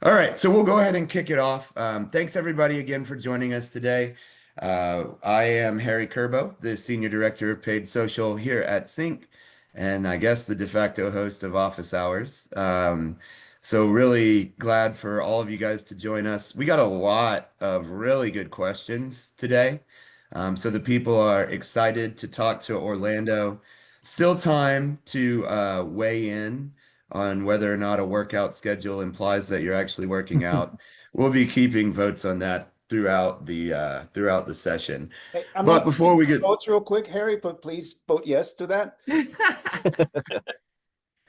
All right, so we'll go ahead and kick it off. Thanks everybody again for joining us today. I am Harry Kerbo, the Senior Director of Paid Social here at CINC, and I guess the de facto host of Office Hours. So really glad for all of you guys to join us. We got a lot of really good questions today. So the people are excited to talk to Orlando. Still time to weigh in on whether or not a workout schedule implies that you're actually working out. We'll be keeping votes on that throughout the session. Hey, I'm But not before we get votes real quick, Harry, but please vote yes to that.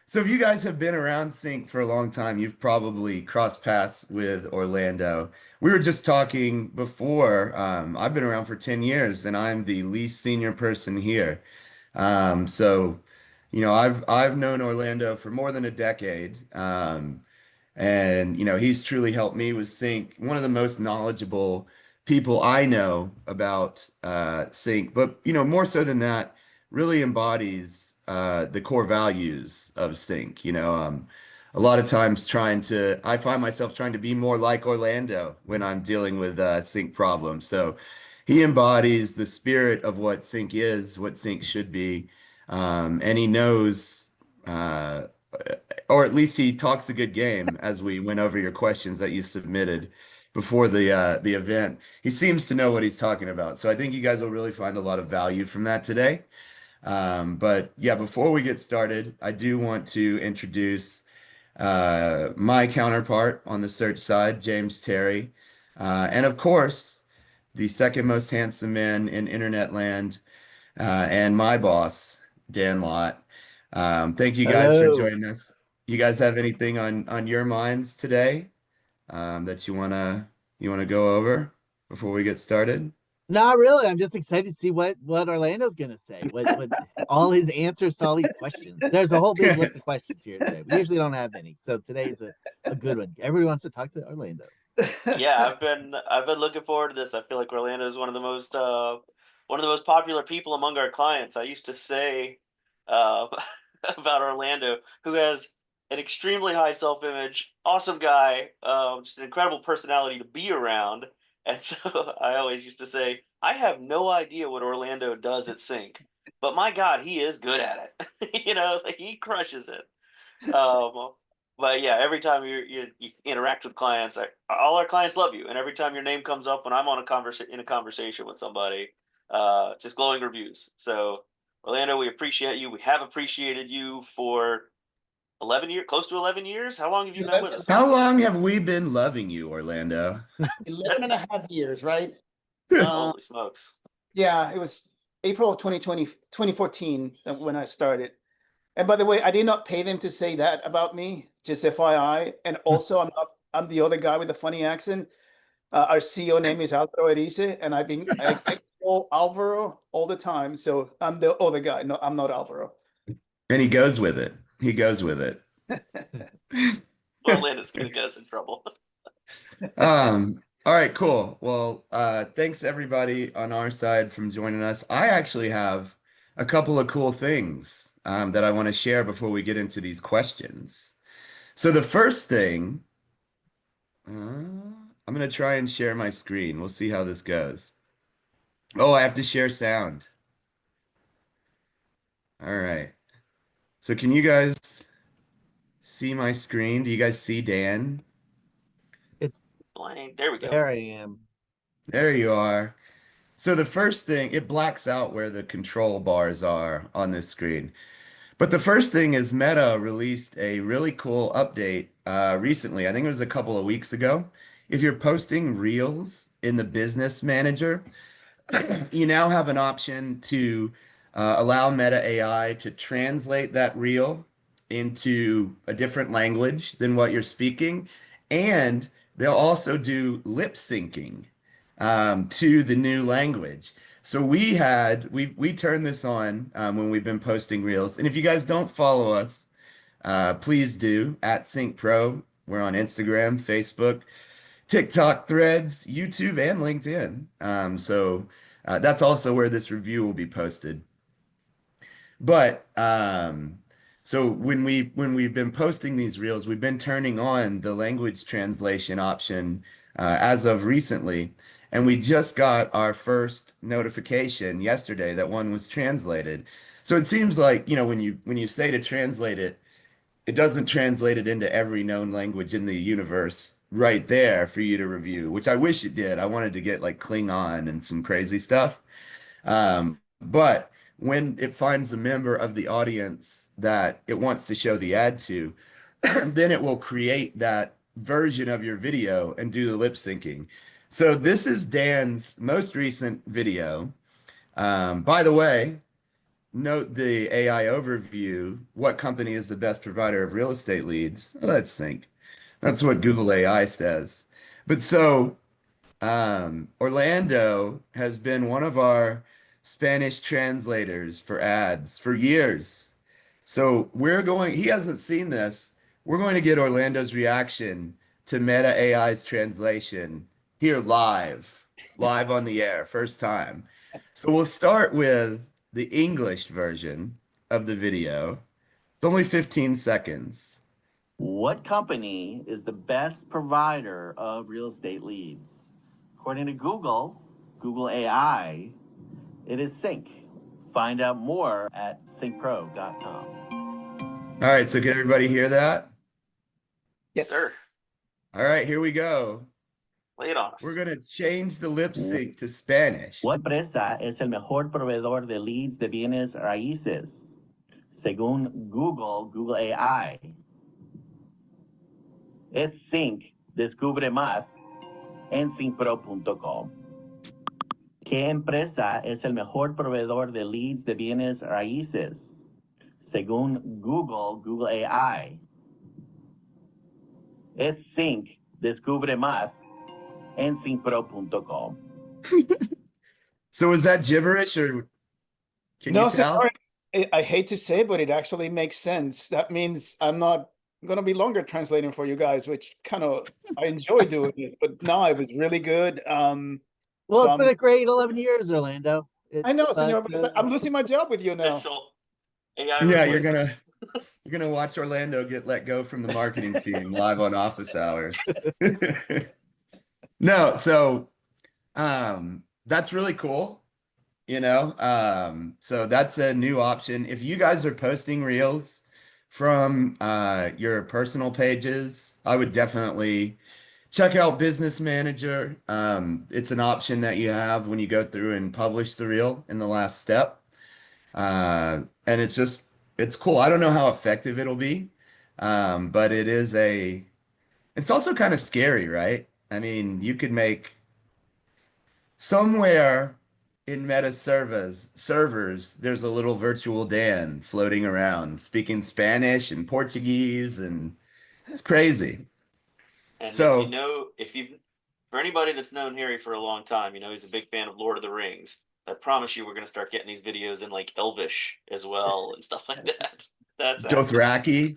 so if you guys have been around Sync for a long time, you've probably crossed paths with Orlando. We were just talking before. I've been around for 10 years and I'm the least senior person here. So, I've known Orlando for more than a decade. And he's truly helped me with Sync. One of the most knowledgeable people I know about Sync, but more so than that, really embodies the core values of Sync. A lot of times I find myself trying to be more like Orlando when I'm dealing with Sync problems. So he embodies the spirit of what Sync is, what Sync should be, and he knows. Or at least he talks a good game as we went over your questions that you submitted before the event. He seems to know what he's talking about. So I think you guys will really find a lot of value from that today. But yeah, before we get started, I do want to introduce my counterpart on the search side, James Terry, and of course, the second most handsome man in internet land, and my boss, Dan Lott. Thank you guys for Hello. joining us. You guys have anything on your minds today that you wanna go over before we get started? Not really. I'm just excited to see what Orlando's gonna say. What all his answers to all these questions. There's a whole big list of questions here today. We usually don't have any, so today's a good one. Everybody wants to talk to Orlando. Yeah, I've been looking forward to this. I feel like Orlando is one of the most popular people among our clients. I used to say uh, about Orlando, who has an extremely high self-image, awesome guy, just an incredible personality to be around. And so I always used to say, I have no idea what Orlando does at Sync, but my God, he is good at it. Like he crushes it. Um, but yeah, every time you interact with clients, all our clients love you, and every time your name comes up when I'm on a conversation with somebody, just glowing reviews. So Orlando, we appreciate you. We have appreciated you for 11 years, close to 11 years. How long have you been with us? How long have we been loving you, Orlando? 11 and a half years, right? Holy smokes! Yeah, it was April of 2014 when I started. And by the way, I did not pay them to say that about me, just FYI. And also, I'm the other guy with the funny accent. Our CEO name is Alvaro Erice, and I call Alvaro all the time. So I'm the other guy. No, I'm not Alvaro. And he goes with it. He goes with it. Orlando's gonna get us in trouble. All right, cool. Well, thanks everybody on our side from joining us. I actually have a couple of cool things that I want to share before we get into these questions. So the first thing, I'm gonna try and share my screen. We'll see how this goes. Oh, I have to share sound. All right. So can you guys see my screen? Do you guys see Dan? It's Blank. There we go. there I am. There you are. So the first thing, it blacks out where the control bars are on this screen. But the first thing is Meta released a really cool update recently. I think it was a couple of weeks ago. If you're posting Reels in the Business Manager, you now have an option to allow Meta AI to translate that reel into a different language than what you're speaking. And they'll also do lip syncing to the new language. So we turned this on when we've been posting reels. And if you guys don't follow us, please do at Sync Pro. We're on Instagram, Facebook, TikTok, Threads, YouTube, and LinkedIn. So that's also where this review will be posted. But So when we've been posting these reels, we've been turning on the language translation option as of recently, and we just got our first notification yesterday that one was translated. So it seems like, when you say to translate it, it doesn't translate it into every known language in the universe right there for you to review, which I wish it did. I wanted to get like Klingon and some crazy stuff. But when it finds a member of the audience that it wants to show the ad to, then it will create that version of your video and do the lip syncing. So this is Dan's most recent video. By the way, note the AI overview. What company is the best provider of real estate leads? Oh, that's Sync. That's what Google AI says. But so Orlando has been one of our Spanish translators for ads for years. So he hasn't seen this. We're going to get Orlando's reaction to Meta AI's translation here live on the air, first time. So we'll start with the English version of the video. It's only 15 seconds. What company is the best provider of real estate leads? According to Google AI, it is CINC. Find out more at cincpro.com. All right, so can everybody hear that? Yes. Sir, All right, here we go. lay it on us. We're going to change the lip sync to Spanish. ¿Cuál empresa es el mejor proveedor de leads de bienes raíces? Según Google AI, es CINC. Descubre más en cincpro.com. ¿Qué empresa es el mejor proveedor de leads de bienes raíces? Según Google AI, es CINC. Descubre más en cincpro.com. So is that gibberish or can No, you tell? sorry. I hate to say, but it actually makes sense. That means I'm not going to be longer translating for you guys, which I enjoy doing it. But no, it was really good. Well, So it's been a great 11 years, Orlando. I know, But, senor, but I'm losing my job with you now. Official AI Yeah, replacement. you're gonna watch Orlando get let go from the marketing team live on office hours. No, so that's really cool. So that's a new option. If you guys are posting reels from your personal pages, I would definitely check out Business Manager. It's an option that you have when you go through and publish the reel in the last step. And it's cool. I don't know how effective it'll be, but it's also kind of scary, right? I mean, you could make somewhere in Meta servers, there's a little virtual Dan floating around speaking Spanish and Portuguese, and it's crazy. And So, for anybody that's known Harry for a long time, he's a big fan of Lord of the Rings. I promise you, we're going to start getting these videos in like Elvish as well and stuff like that. That's accurate. Dothraki.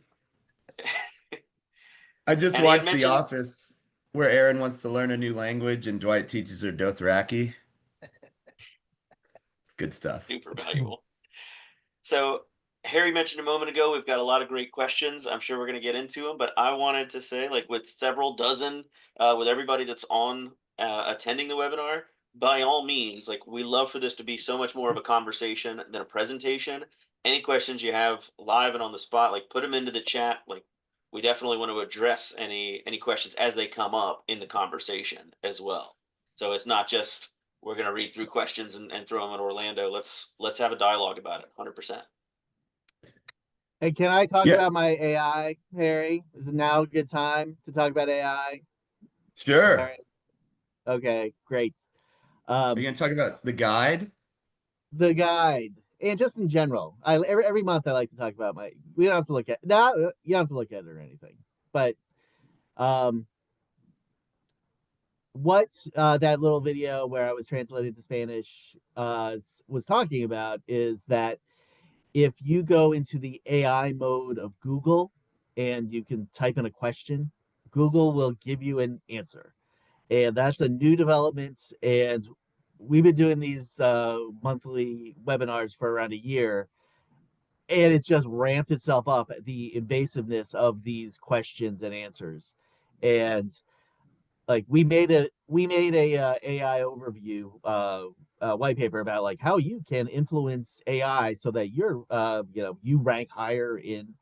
I just And he had watched The mentioned Office where Erin wants to learn a new language and Dwight teaches her Dothraki. It's good stuff. super valuable. So Harry mentioned a moment ago, we've got a lot of great questions. I'm sure we're going to get into them, but I wanted to say, like with several dozen, with everybody that's on attending the webinar, by all means, like we love for this to be so much more of a conversation than a presentation. Any questions you have live and on the spot, like put them into the chat. Like we definitely want to address any questions as they come up in the conversation as well. So it's not just we're going to read through questions and throw them at Orlando. Let's have a dialogue about it. 100%. and can I talk Yeah, about my AI, Harry? Is it now a good time to talk about AI? All sure. right. Okay, great. Are you gonna talk about the guide? The guide, and just in general, every month I like to talk about we don't have to look at you don't have to look at it or anything, but what that little video where I was translated to Spanish was talking about is that if you go into the AI mode of Google and you can type in a question, Google will give you an answer. And that's a new development. And we've been doing these monthly webinars for around a year. and it's just ramped itself up, the invasiveness of these questions and answers. And like we made a AI overview white paper about like how you can influence AI so that you're you rank higher in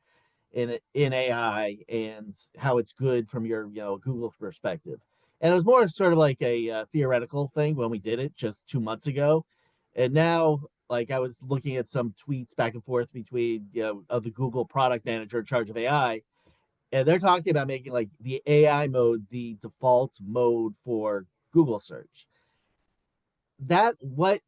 AI, and how it's good from your Google perspective. And it was more sort of like a theoretical thing when we did it just 2 months ago, and now like I was looking at some tweets back and forth between of the Google product manager in charge of AI, and they're talking about making like the AI mode the default mode for Google search. That what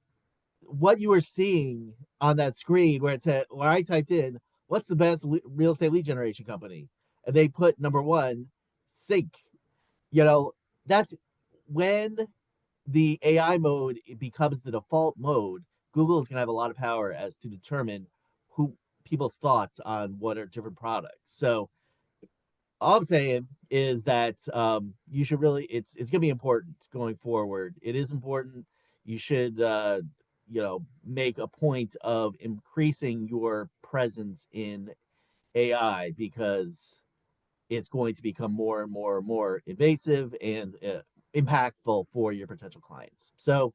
you were seeing on that screen where it said, where I typed in what's the best real estate lead generation company, and they put number one, CINC. You know, that's when the AI mode becomes the default mode. Google is going to have a lot of power as to determine who people's thoughts on what are different products. So all I'm saying is that you should really, it's going to be important going forward. It is important. You should make a point of increasing your presence in AI, because it's going to become more and more and more invasive and impactful for your potential clients. So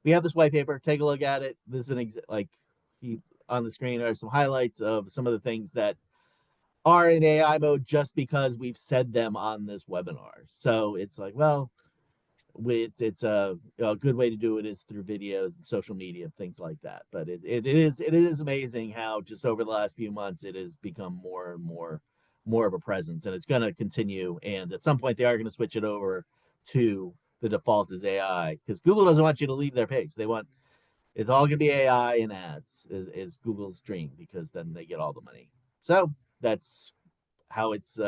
we have this white paper. Take a look at it. This is like he on the screen are some highlights of some of the things that are in AI mode just because we've said them on this webinar. So it's like, well, it's a good way to do it is through videos and social media and things like that. But it is amazing how just over the last few months it has become more and more of a presence, and it's going to continue. And at some point they are going to switch it over to the default is AI, because Google doesn't want you to leave their page. They want it's all going to be AI and ads is Google's dream, because then they get all the money. So that's how it's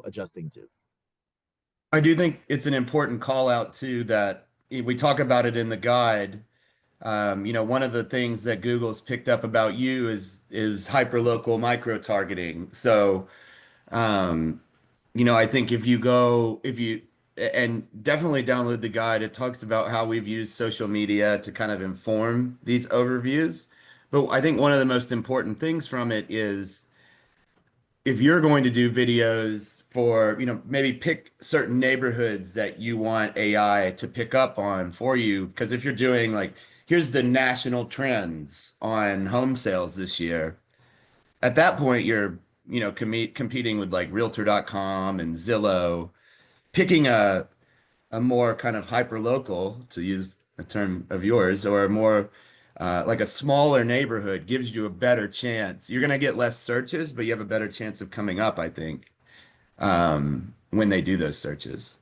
adjusting to. I do think it's an important call out too that we talk about it in the guide. One of the things that Google's picked up about you is hyperlocal micro targeting. So, I think if you and definitely download the guide, it talks about how we've used social media to kind of inform these overviews. But I think one of the most important things from it is if you're going to do videos for, maybe pick certain neighborhoods that you want AI to pick up on for you. Because if you're doing like, here's the national trends on home sales this year, at that point, you're, competing with like Realtor.com and Zillow, picking a more kind of hyper local, to use a term of yours, or a more like a smaller neighborhood gives you a better chance. You're going to get less searches, but you have a better chance of coming up, I think, when they do those searches.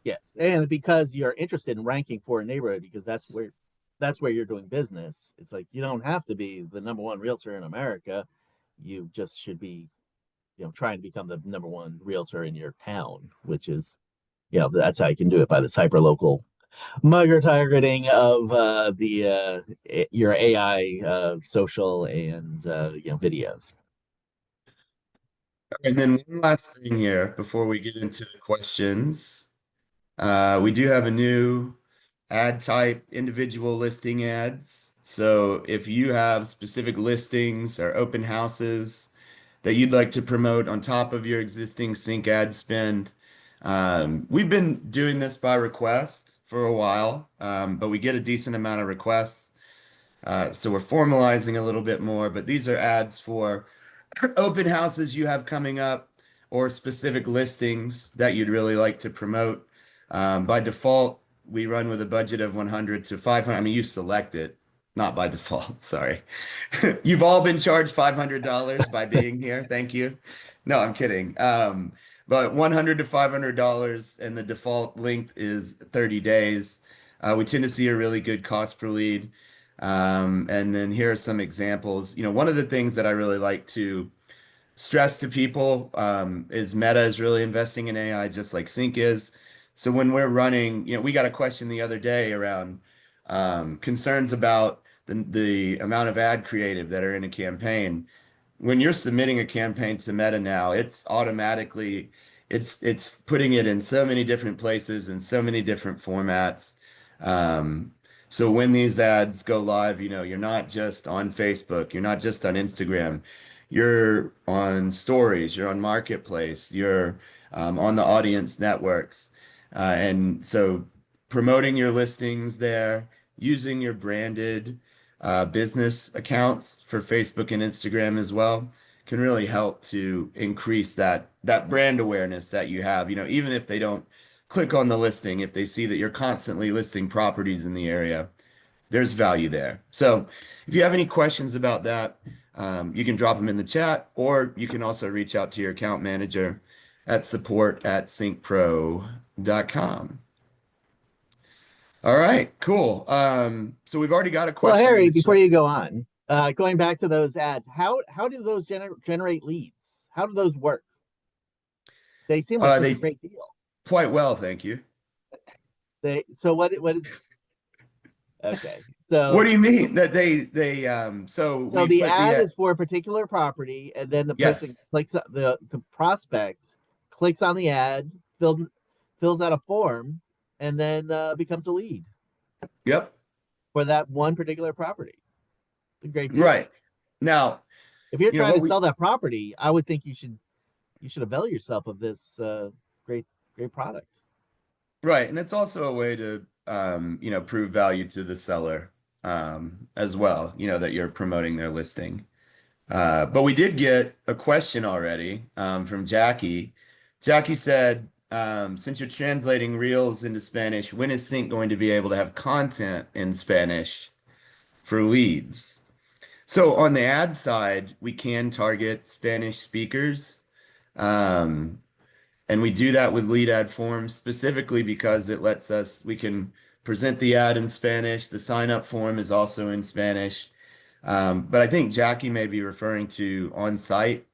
Yes, and because you're interested in ranking for a neighborhood, because that's where you're doing business. It's like you don't have to be the number one realtor in America. You just should be, trying to become the number one realtor in your town, which is, that's how you can do it, by the hyper local micro targeting of your AI social and videos. And then one last thing here before we get into the questions. We do have a new ad type, individual listing ads. So if you have specific listings or open houses that you'd like to promote on top of your existing sync ad spend, we've been doing this by request for a while, but we get a decent amount of requests. So we're formalizing a little bit more, but these are ads for open houses you have coming up or specific listings that you'd really like to promote. By default, we run with a budget of 100 to 500. I mean, you select it, not by default. Sorry. You've all been charged $500 by being here. Thank you. No, I'm kidding. But 100 to $500, and the default length is 30 days. We tend to see a really good cost per lead. And then here are some examples. One of the things that I really like to stress to people is Meta is really investing in AI just like CINC is. So when we're running, we got a question the other day around concerns about the amount of ad creative that are in a campaign. When you're submitting a campaign to Meta now, it's automatically putting it in so many different places and so many different formats. So when these ads go live, you're not just on Facebook, you're not just on Instagram, you're on stories, you're on Marketplace, you're on the audience networks. And so promoting your listings there, using your branded business accounts for Facebook and Instagram as well can really help to increase that brand awareness that you have. Even if they don't click on the listing, if they see that you're constantly listing properties in the area, there's value there. So if you have any questions about that, you can drop them in the chat, or you can also reach out to your account manager at support@cincpro.com. All right, cool. So we've already got a Well, question in Harry, the before chat. you go on, going back to those ads, how do those generate leads? How do those work? They seem like such a They great deal. quite well, thank you. So what is okay? What do So you mean that so we the put ad the is for a particular property, and then the person yes. clicks the prospect clicks on the ad, fills out a form, and then becomes a lead Yep. for that one particular property. It's a great deal. Right. Now, If you're trying what to we sell that property, I would think you should avail yourself of this great product. right, and it's also a way to prove value to the seller as well, that you're promoting their listing. But we did get a question already from Jackie. Jackie said, since you're translating Reels into Spanish, when is Sync going to be able to have content in Spanish for leads? So on the ad side, we can target Spanish speakers. Um, and we do that with lead ad forms specifically because we can present the ad in Spanish. The sign up form is also in Spanish. But I think Jackie may be referring to on-site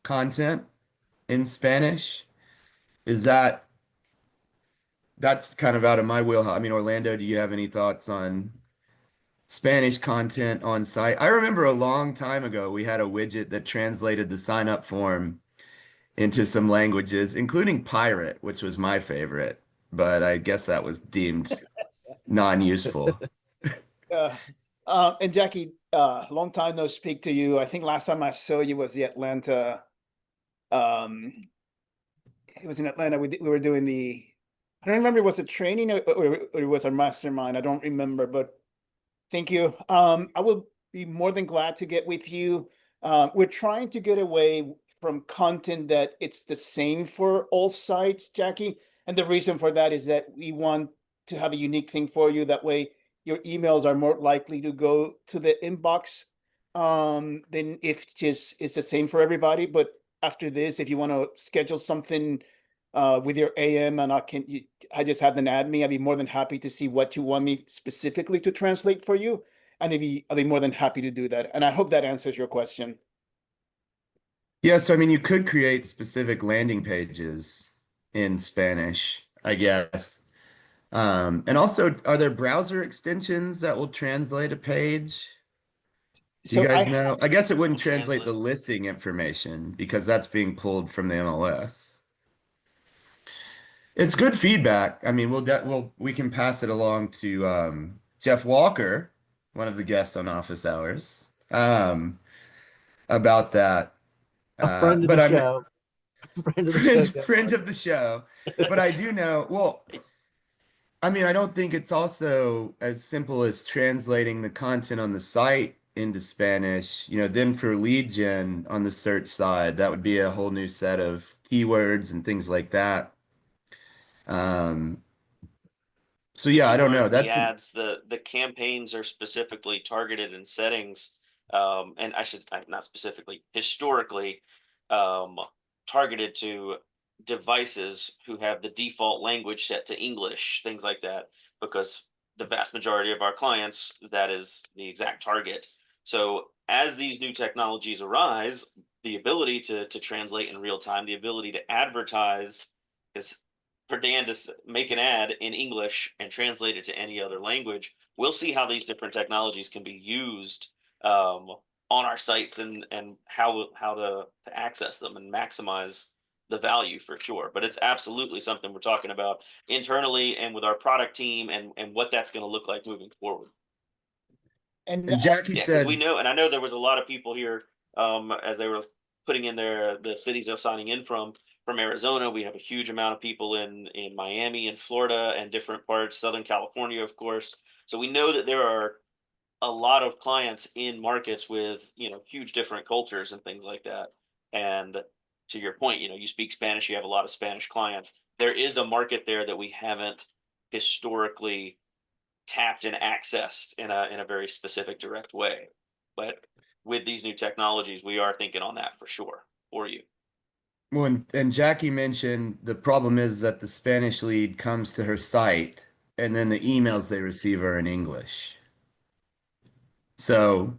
content in Spanish. Is that's kind of out of my wheelhouse. I mean, Orlando, do you have any thoughts on Spanish content on site? I remember a long time ago we had a widget that translated the sign up form into some languages, including pirate, which was my favorite, but I guess that was deemed non-useful. Uh, and Jackie, long time no speak to you. I think last time I saw you was the Atlanta. It was in Atlanta. We were doing I don't remember, was it training or it was our mastermind? I don't remember, but thank you. I will be more than glad to get with you. We're trying to get away from content that it's the same for all sites, Jackie. And the reason for that is that we want to have a unique thing for you. That way your emails are more likely to go to the inbox than if it's the same for everybody. But after this, if you want to schedule something with your AM and I just have them add me, I'd be more than happy to see what you want me specifically to translate for you. And I'll be more than happy to do that. And I hope that answers your question. Yeah, so I mean, you could create specific landing pages in Spanish, I guess. And also, are there browser extensions that will translate a page? Do you So guys know? I guess it wouldn't Will translate the translate. listing information because that's being pulled from the MLS. It's good feedback. I mean, we can pass it along to Jeff Walker, one of the guests on Office Hours, about that. A friend of the But I'm show, friend of the show, friend Jeff friend of Walker. the show. But I do know, well, I mean, I don't think it's also as simple as translating the content on the site into Spanish. Then for lead gen on the search side, that would be a whole new set of keywords and things like that. Um, so The yeah, I don't know. keywords, the ads, the campaigns are specifically targeted in settings, and not specifically, historically, um, targeted to devices who have the default language set to English, things like that, because the vast majority of our clients, that is the exact target. So as these new technologies arise, the ability to translate in real time, the ability to advertise is for Dan to make an ad in English and translate it to any other language. We'll see how these different technologies can be used on our sites and how to access them and maximize the value for sure. But it's absolutely something we're talking about internally and with our product team, and what that's going to look like moving forward. And And Jackie Yeah, because we said, know, and I know there was a lot of people here, as they were putting in the cities they're signing in from Arizona. We have a huge amount of people in Miami and Florida and different parts, Southern California, of course. So we know that there are a lot of clients in markets with, huge different cultures and things like that. And to your point, you speak Spanish, you have a lot of Spanish clients. There is a market there that we haven't historically tapped and accessed in a very specific direct way. But with these new technologies, we are thinking on that for sure for you. well, and Jackie mentioned the problem is that the Spanish lead comes to her site and then the emails they receive are in English. So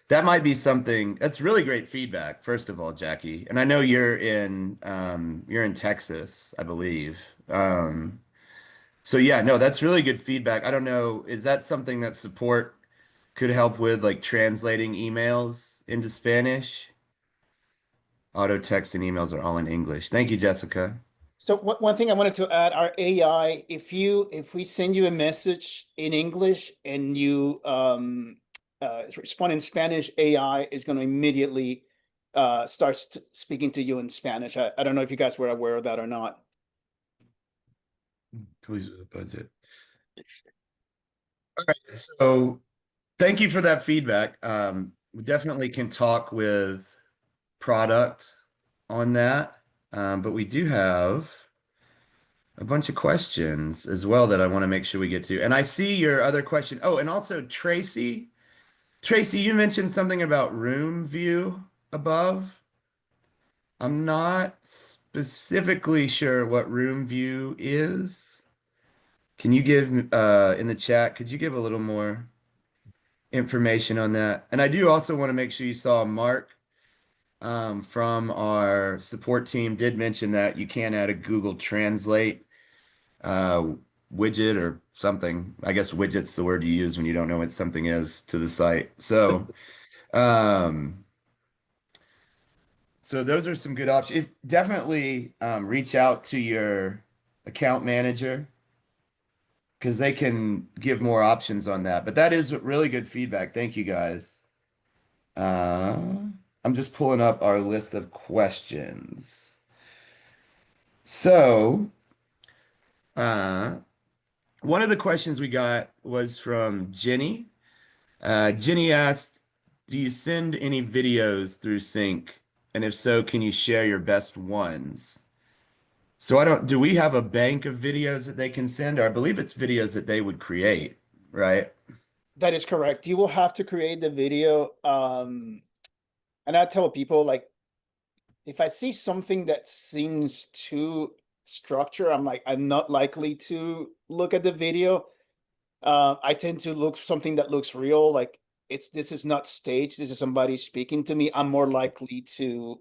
that might be something that's really great feedback, first of all, Jackie. And I know you're in Texas, I believe. So yeah, no, that's really good feedback. I don't know, is that something that support could help with, like translating emails into Spanish? Auto text and emails are all in English. Thank you, Jessica. so one thing I wanted to add, our AI, if we send you a message in English and you respond in Spanish, AI is going to immediately start speaking to you in Spanish. I don't know if you guys were aware of that or not. Please the budget. All right, so thank you for that feedback. We definitely can talk with product on that. But we do have a bunch of questions as well that I want to make sure we get to. And I see your other question. Oh, and also Tracy. Tracy, you mentioned something about room view above. I'm not specifically sure what room view is. Can you give in the chat, could you give a little more information on that? And I do also want to make sure you saw Mark from our support team did mention that you can add a Google Translate widget or something. I guess widget's the word you use when you don't know what something is to the site. Um, so those are some good options. If, definitely reach out to your account manager because they can give more options on that. But that is really good feedback. Thank you guys. I'm just pulling up our list of questions. So, one of the questions we got was from Jenny. Jenny asked, do you send any videos through Sync? And if so, can you share your best ones? So do we have a bank of videos that they can send? Or I believe it's videos that they would create, right? That is correct. You will have to create the video. And I tell people, like, if I see something that seems too structured, I'm not likely to look at the video. I tend to look something that looks real, like this is not staged. This is somebody speaking to me. I'm more likely to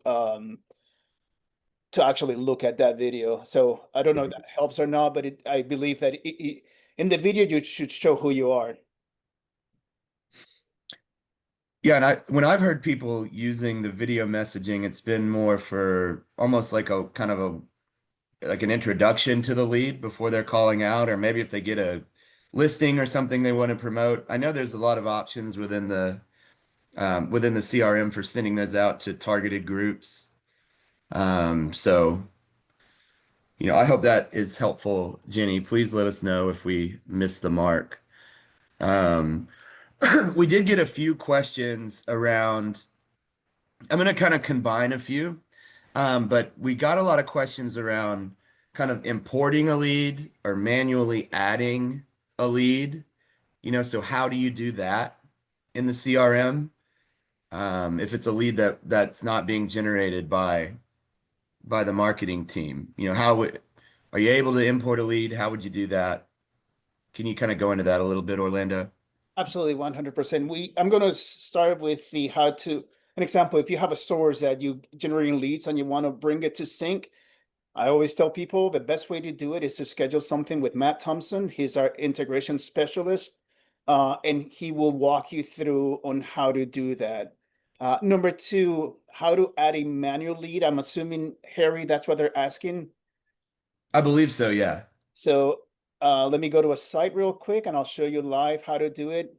actually look at that video. So I don't know if that helps or not, but I believe that in the video you should show who you are. Yeah, and when I've heard people using the video messaging, it's been more for almost like a kind of like an introduction to the lead before they're calling out, or maybe if they get a listing or something they want to promote. I know there's a lot of options within the CRM for sending those out to targeted groups. So I hope that is helpful, Jenny. Please let us know if we missed the mark. We did get a few questions around. I'm going to kind of combine a few, but we got a lot of questions around kind of importing a lead or manually adding a lead. So how do you do that in the CRM? If it's a lead that's not being generated by the marketing team, are you able to import a lead? How would you do that? Can you kind of go into that a little bit, Orlando? Absolutely, 100%. I'm going to start with the how to. An example, if you have a source that you generating leads and you want to bring it to Sync, I always tell people the best way to do it is to schedule something with Matt Thompson. He's our integration specialist, and he will walk you through on how to do that. Number two, how to add a manual lead. I'm assuming, Harry, that's what they're asking. I believe so, yeah. So let me go to a site real quick and I'll show you live how to do it.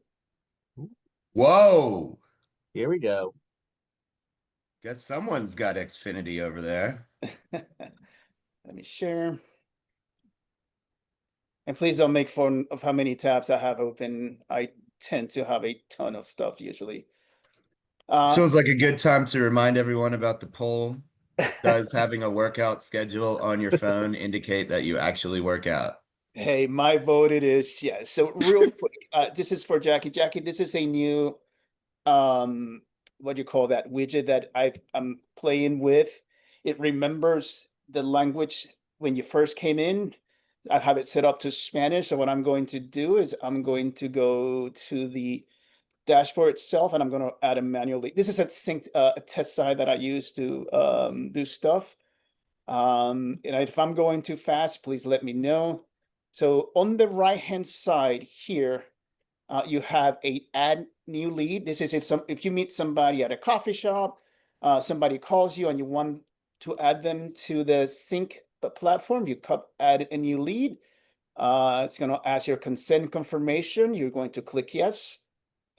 Whoa. Here we go. Guess someone's got Xfinity over there. Let me share. And please don't make fun of how many tabs I have open. I tend to have a ton of stuff usually. This feels like a good time to remind everyone about the poll. Does having a workout schedule on your phone indicate that you actually work out? Hey, my vote it is yes. So real quick, this is for Jackie. Jackie, this is a new what do you call that widget that I'm playing with. It remembers the language when you first came in. I have it set up to Spanish. So what I'm going to do is I'm going to go to the dashboard itself and I'm going to add a manually. This is a synced a test site that I use to do stuff. And if I'm going too fast, please let me know. So on the right hand side here, you have a add new lead. This is if you meet somebody at a coffee shop, somebody calls you and you want to add them to the CINC platform, you add a new lead. It's going to ask your consent confirmation. You're going to click yes.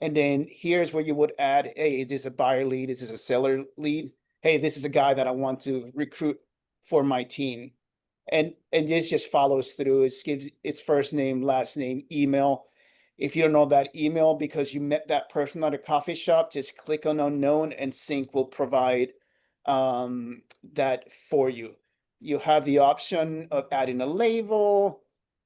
And then here's where you would add, hey, is this a buyer lead? Is this a seller lead? Hey, this is a guy that I want to recruit for my team. And this just follows through. It gives its first name, last name, email. If you don't know that email because you met that person at a coffee shop, just click on unknown and CINC will provide that for you. You have the option of adding a label.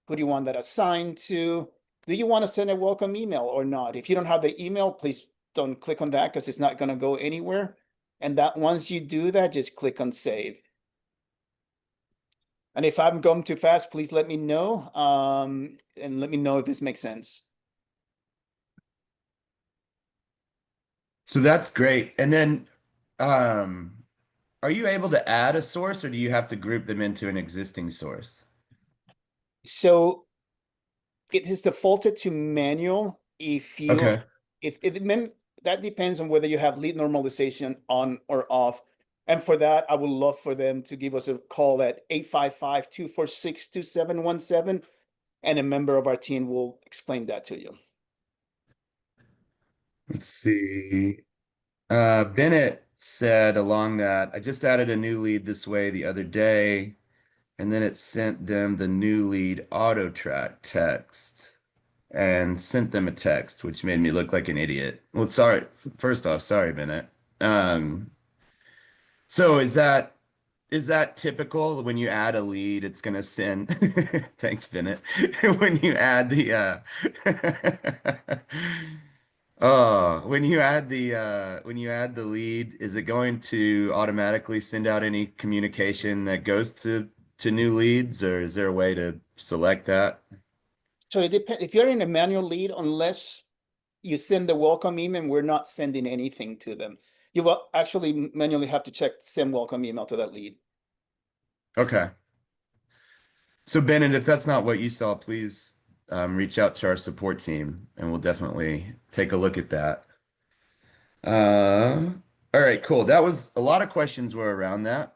Who do you want that assigned to? Do you want to send a welcome email or not? If you don't have the email, please don't click on that because it's not going to go anywhere. And that once you do that, just click on save. And if I'm going too fast, please let me know. And let me know if this makes sense. So that's great. And then, are you able to add a source or do you have to group them into an existing source? So it is defaulted to manual. If you, Okay. that depends on whether you have lead normalization on or off. And for that, I would love for them to give us a call at 855-246-2717. And a member of our team will explain that to you. Let's see. Bennett said along that, I just added a new lead this way the other day, and then it sent them the new lead auto track text and sent them a text, which made me look like an idiot. Well, sorry. First off, sorry, Bennett. So is that typical when you add a lead, it's gonna send thanks, Bennett. When you add the oh, when you add the lead, is it going to automatically send out any communication that goes to new leads, or is there a way to select that? So it depends. If you're in a manual lead, unless you send the welcome email, we're not sending anything to them. You will actually manually have to check send welcome email to that lead. Okay. So Bennett, if that's not what you saw, please reach out to our support team and we'll definitely take a look at that. All right, cool. That was a lot of questions were around that.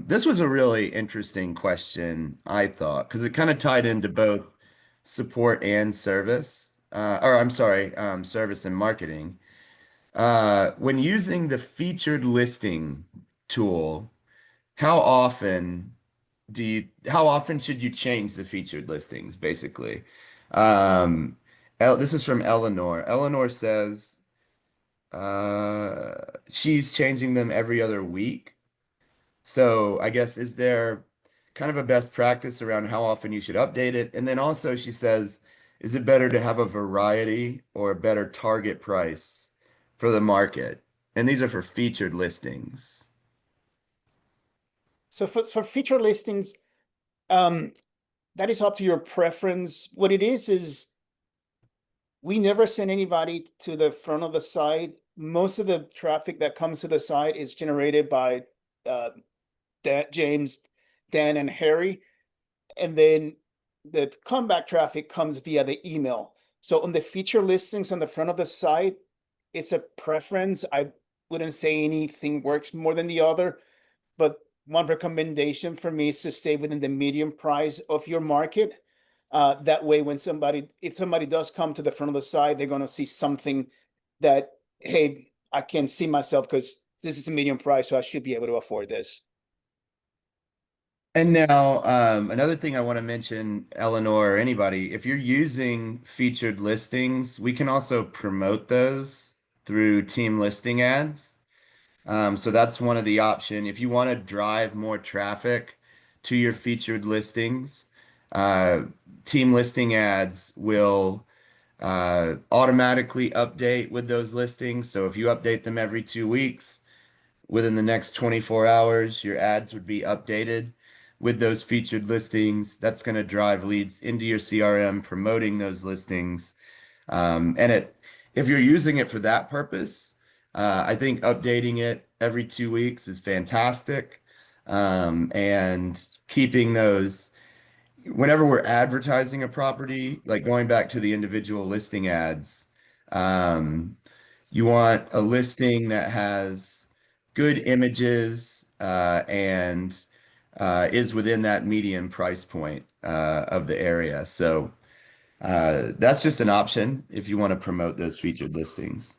This was a really interesting question, I thought, because it kind of tied into both support and service. Or I'm sorry, service and marketing. When using the featured listing tool, how often how often should you change the featured listings, basically? This is from Eleanor. Eleanor says she's changing them every other week. So I guess is there kind of a best practice around how often you should update it? And then also she says, is it better to have a variety or a better target price for the market? And these are for featured listings. So for feature listings, that is up to your preference. What it is we never send anybody to the front of the site. Most of the traffic that comes to the site is generated by James, Dan, and Harry. And then the comeback traffic comes via the email. So on the feature listings on the front of the site, it's a preference. I wouldn't say anything works more than the other, but one recommendation for me is to stay within the medium price of your market. That way, when if somebody does come to the front of the site, they're going to see something that, hey, I can see myself because this is a medium price, so I should be able to afford this. And now, another thing I want to mention, Eleanor or anybody, if you're using featured listings, we can also promote those through team listing ads. So that's one of the option. If you want to drive more traffic to your featured listings, uh, team listing ads will automatically update with those listings. So if you update them every 2 weeks, within the next 24 hours, your ads would be updated with those featured listings. That's going to drive leads into your CRM, promoting those listings. If you're using it for that purpose, I think updating it every 2 weeks is fantastic. And keeping those, whenever we're advertising a property, like going back to the individual listing ads, um, you want a listing that has good images and is within that median price point of the area. So that's just an option if you want to promote those featured listings.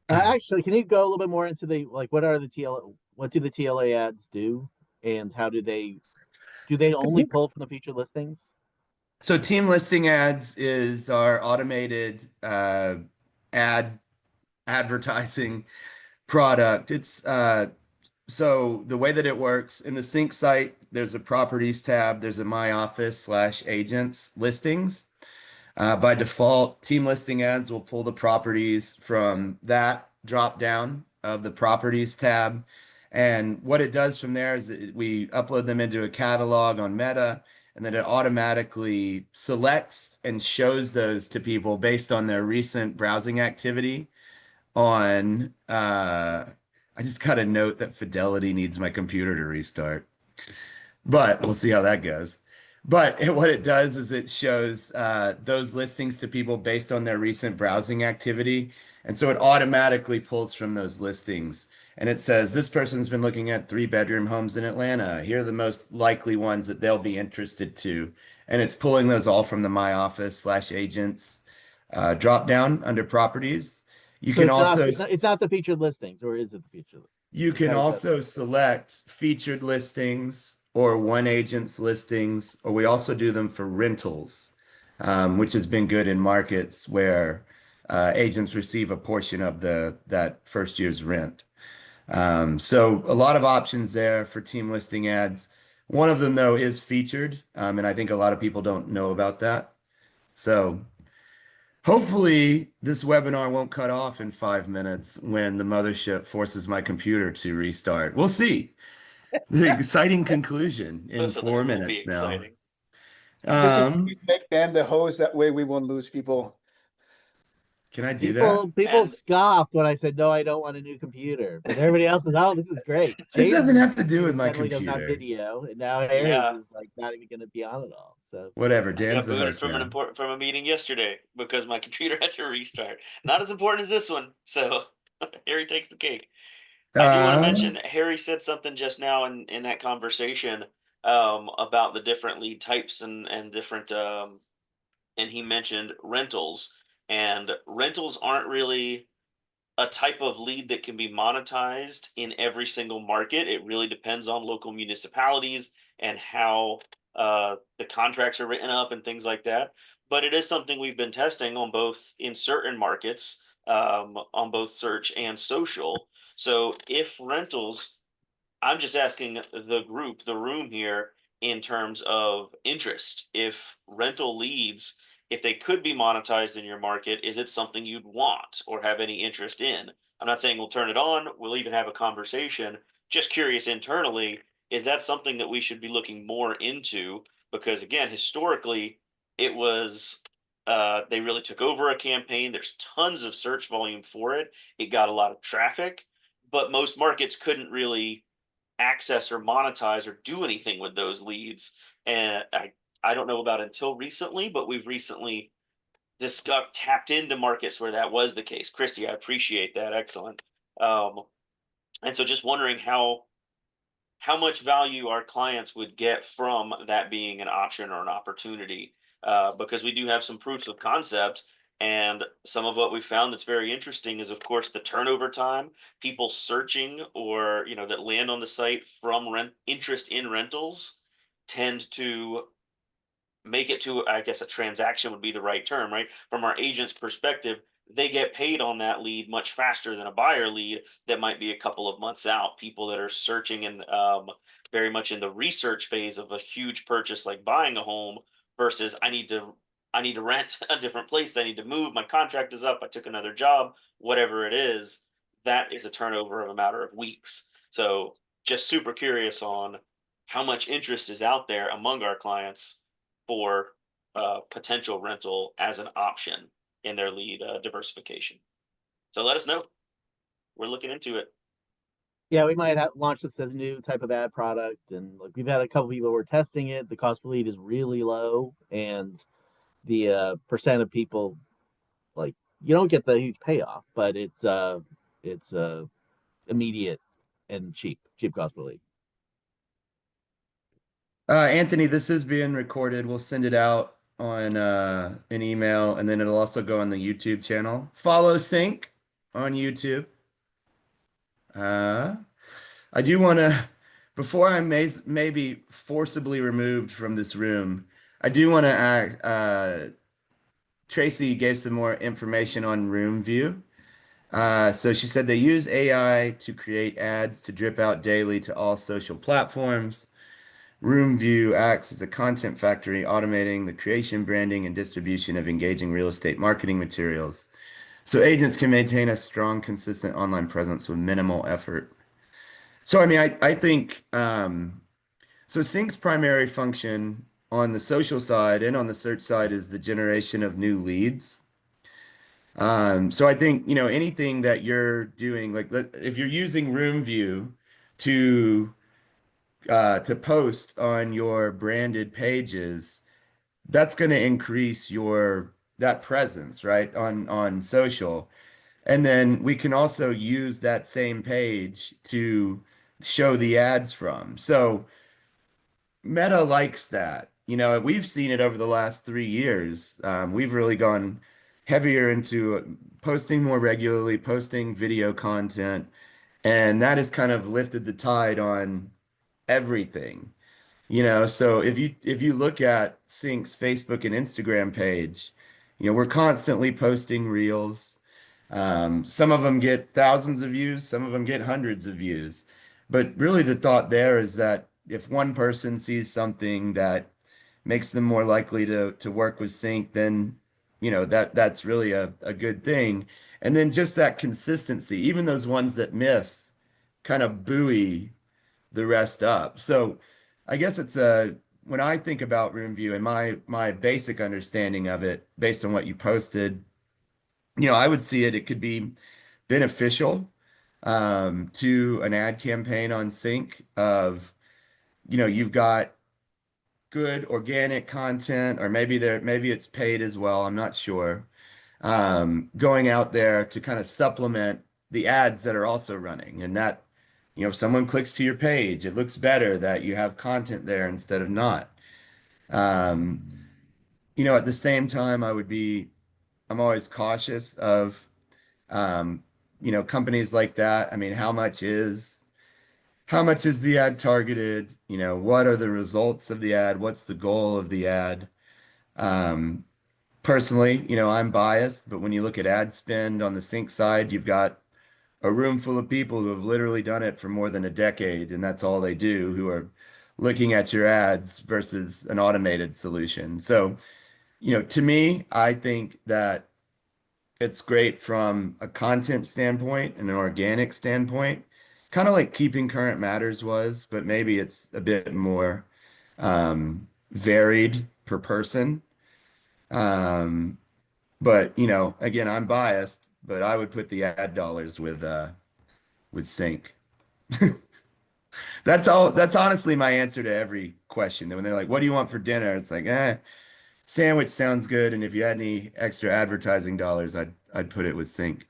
Actually, can you go a little bit more into the like what do the TLA ads do, and how do they only pull from the featured listings? So team listing ads is our automated ad advertising product. It's so the way that it works in the CINC site, there's a properties tab, there's a my office / agents listings. By default, team listing ads will pull the properties from that drop down of the properties tab. And what it does from there is we upload them into a catalog on Meta, and then it automatically selects and shows those to people based on their recent browsing activity on I just got a note that Fidelity needs my computer to restart, but we'll see how that goes. But what it does is it shows those listings to people based on their recent browsing activity. And so it automatically pulls from those listings. And it says, this person's been looking at 3-bedroom homes in Atlanta. Here are the most likely ones that they'll be interested to. And it's pulling those all from the My Office / agents drop down under properties. You So can also it's not the featured listings, or is it the featured? you can also select featured listings or one agent's listings, or we also do them for rentals, which has been good in markets where agents receive a portion of that first year's rent. So a lot of options there for team listing ads. One of them though is featured, and I think a lot of people don't know about that. So hopefully, this webinar won't cut off in 5 minutes when the mothership forces my computer to restart. We'll see. The exciting conclusion in Both of them 4 will be minutes now. exciting. Just Um, make Dan the host. That way we won't lose people. can I do that? People And scoffed when I said no, I don't want a new computer, but everybody else is, oh, this is great. It doesn't have to do with James my generally doesn't have computer. video, and now Harris yeah, is like not even going to be on at all. So Whatever. I Dan's got the booted host from now. from a meeting yesterday because my computer had to restart. Not as important as this one, so Harry takes the cake. I do want to Uh, mention Harry said something just now in that conversation about the different lead types and different and he mentioned rentals, and rentals aren't really a type of lead that can be monetized in every single market. It really depends on local municipalities and how the contracts are written up and things like that. But it is something we've been testing on both in certain markets, on both search and social. So if rentals, I'm just asking the group, the room here, in terms of interest. If rental leads, if they could be monetized in your market, is it something you'd want or have any interest in? I'm not saying we'll turn it on, we'll even have a conversation. Just curious internally, is that something that we should be looking more into? Because again, historically, it was they really took over a campaign. There's tons of search volume for it. It got a lot of traffic, but most markets couldn't really access or monetize or do anything with those leads. And I don't know about until recently, but we've recently tapped into markets where that was the case. Christy, I appreciate that. Excellent. And so just wondering how much value our clients would get from that being an option or an opportunity, because we do have some proofs of concept. And some of what we found that's very interesting is, of course, the turnover time, people searching or, that land on the site from interest in rentals tend to make it to, I guess a transaction would be the right term, right? From our agent's perspective, they get paid on that lead much faster than a buyer lead that might be a couple of months out. People that are searching and very much in the research phase of a huge purchase like buying a home versus I need to rent a different place. I need to move. My contract is up. I took another job, whatever it is. That is a turnover of a matter of weeks. So just super curious on how much interest is out there among our clients for potential rental as an option in their lead diversification. So let us know. We're looking into it. Yeah, we might launch this as a new type of ad product, and like we've had a couple people who are testing it. The cost per lead is really low, and the percent of people, like, you don't get the huge payoff, but it's immediate and cheap cost per lead. Anthony, this is being recorded. We'll send it out on an email, and then it'll also go on the YouTube channel. Follow CINC on YouTube. I do want to, before I'm maybe forcibly removed from this room, I do want to ask, Tracy gave some more information on Room View. So she said they use AI to create ads to drip out daily to all social platforms. Room View acts as a content factory, automating the creation, branding, and distribution of engaging real estate marketing materials. So agents can maintain a strong, consistent online presence with minimal effort. So, I mean, I think so CINC's primary function on the social side and on the search side is the generation of new leads. So I think, anything that you're doing, like if you're using Room View to post on your branded pages, that's going to increase that presence, right, on social. And then we can also use that same page to show the ads from. So Meta likes that. We've seen it over the last 3 years. We've really gone heavier into posting more regularly, posting video content, and that has kind of lifted the tide on everything. So if you look at CINC's Facebook and Instagram page, we're constantly posting reels. Some of them get thousands of views, some of them get hundreds of views. But really the thought there is that if one person sees something that makes them more likely to work with CINC, then that's really a good thing. And then just that consistency, even those ones that miss kind of buoy the rest up. So I guess when I think about Room View and my basic understanding of it, based on what you posted, I would see it could be beneficial to an ad campaign on CINC of, you've got good organic content, or maybe it's paid as well, I'm not sure. Going out there to kind of supplement the ads that are also running, and that, if someone clicks to your page, it looks better that you have content there instead of not. Um, at the same time, I'm always cautious of, um, companies like that. I mean, how much is the ad targeted? What are the results of the ad? What's the goal of the ad? Um, Personally, I'm biased, but when you look at ad spend on the CINC side, you've got a room full of people who have literally done it for more than a decade, and that's all they do, who are looking at your ads versus an automated solution. So, to me, I think that it's great from a content standpoint and an organic standpoint, kind of like Keeping Current Matters was, but maybe it's a bit more varied per person. Um, but again, I'm biased, but I would put the ad dollars with CINC. That's all. That's honestly my answer to every question. When they're like, "What do you want for dinner?" It's like, Sandwich sounds good, and if you had any extra advertising dollars, I'd put it with Sync.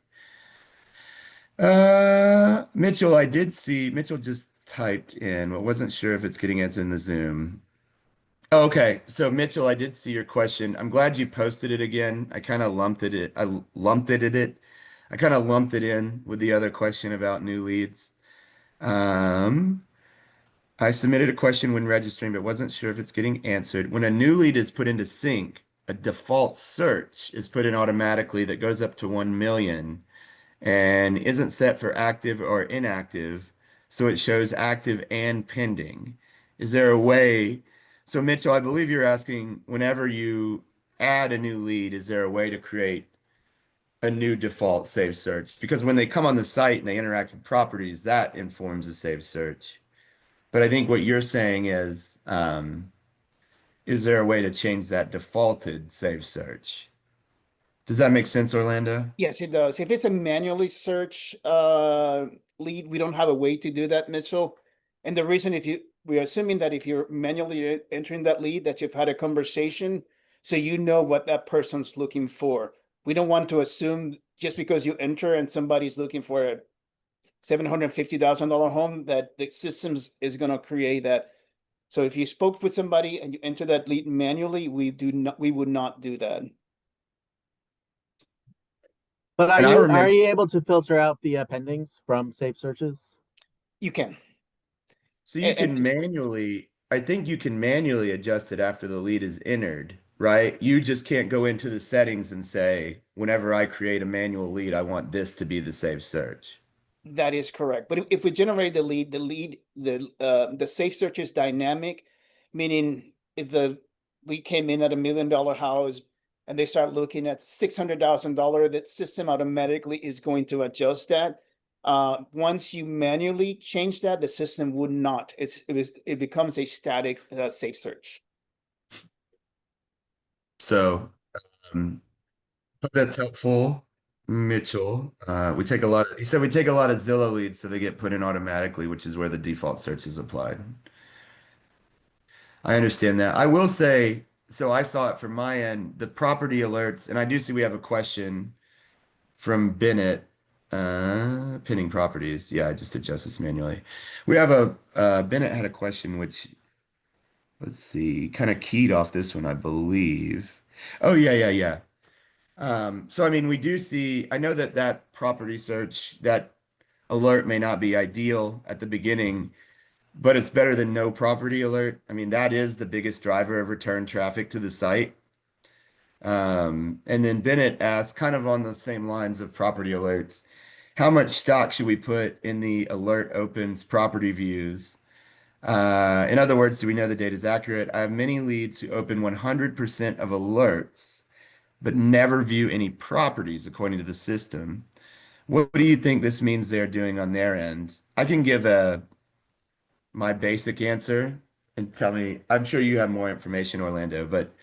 Mitchell, I did see Mitchell just typed in. I wasn't sure if it's getting answered in the Zoom. Okay, so Mitchell, I did see your question. I'm glad you posted it again. I kind of lumped it. I lumped it at it. I kind of lumped it in with the other question about new leads. Um, I submitted a question when registering, but wasn't sure if it's getting answered. When a new lead is put into Sync, a default search is put in automatically that goes up to 1 million and isn't set for active or inactive, so it shows active and pending. Is there a way? So Mitchell, I believe you're asking whenever you add a new lead, is there a way to create a new default saved search? Because when they come on the site and they interact with properties, that informs the saved search. But I think what you're saying is there a way to change that defaulted saved search? Does that make sense, Orlando? Yes, it does. If it's a manually search lead, we don't have a way to do that, Mitchell. And the reason, we're assuming that if you're manually entering that lead, that you've had a conversation, so you know what that person's looking for. We don't want to assume just because you enter and somebody's looking for a $750,000 home that the systems is going to create that. So if you spoke with somebody and you enter that lead manually, we would not do that. But And I are remember, you able to filter out the pendings from safe searches? You can. so you can manually, I think you can manually adjust it after the lead is entered, right? You just can't go into the settings and say, whenever I create a manual lead, I want this to be the saved search. That is correct. But if we generate the safe search is dynamic, meaning if the lead came in at $1 million house and they start looking at $600,000, that system automatically is going to adjust that. Once you manually change that, the system would not. It becomes a static safe search. So, hope that's helpful, Mitchell. He said we take a lot of Zillow leads, so they get put in automatically, which is where the default search is applied. I understand that. I will say, so I saw it from my end, the property alerts, and I do see we have a question from Bennett, pinning properties. Yeah, I just adjust this manually. We have Bennett had a question which, let's see, kind of keyed off this one, I believe. Oh, yeah. So I mean, we do see, I know that that property search, that alert may not be ideal at the beginning, but it's better than no property alert. I mean, that is the biggest driver of return traffic to the site. And then Bennett asked, kind of on the same lines of property alerts, how much stock should we put in the alert opens property views? In other words, do we know the data is accurate? I have many leads who open 100% of alerts, but never view any properties according to the system. What do you think this means they're doing on their end? I can give my basic answer and tell me, I'm sure you have more information, Orlando, but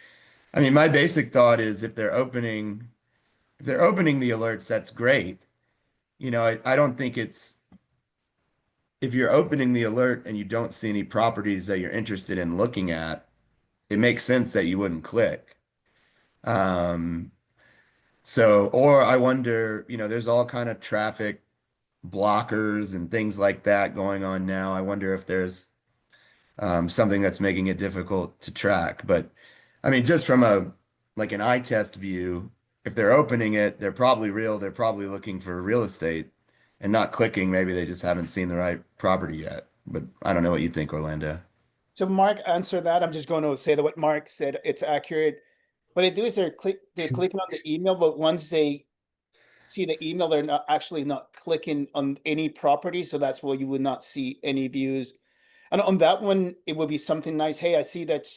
I mean, my basic thought is if they're opening the alerts, that's great. You know, I don't think it's if you're opening the alert and you don't see any properties that you're interested in looking at, it makes sense that you wouldn't click. Um, so, or I wonder, you know, there's all kind of traffic blockers and things like that going on now. I wonder if there's something that's making it difficult to track. But I mean, just from a like an eye test view, if they're opening it, they're probably real. They're probably looking for real estate and not clicking. Maybe they just haven't seen the right property yet. But I don't know what you think, Orlando. So Mark answered that. I'm just going to say that what Mark said, it's accurate. What they do is they're clicking on the email, but once they see the email, they're not clicking on any property. So that's why you would not see any views. And on that one, it would be something nice. Hey, I see that.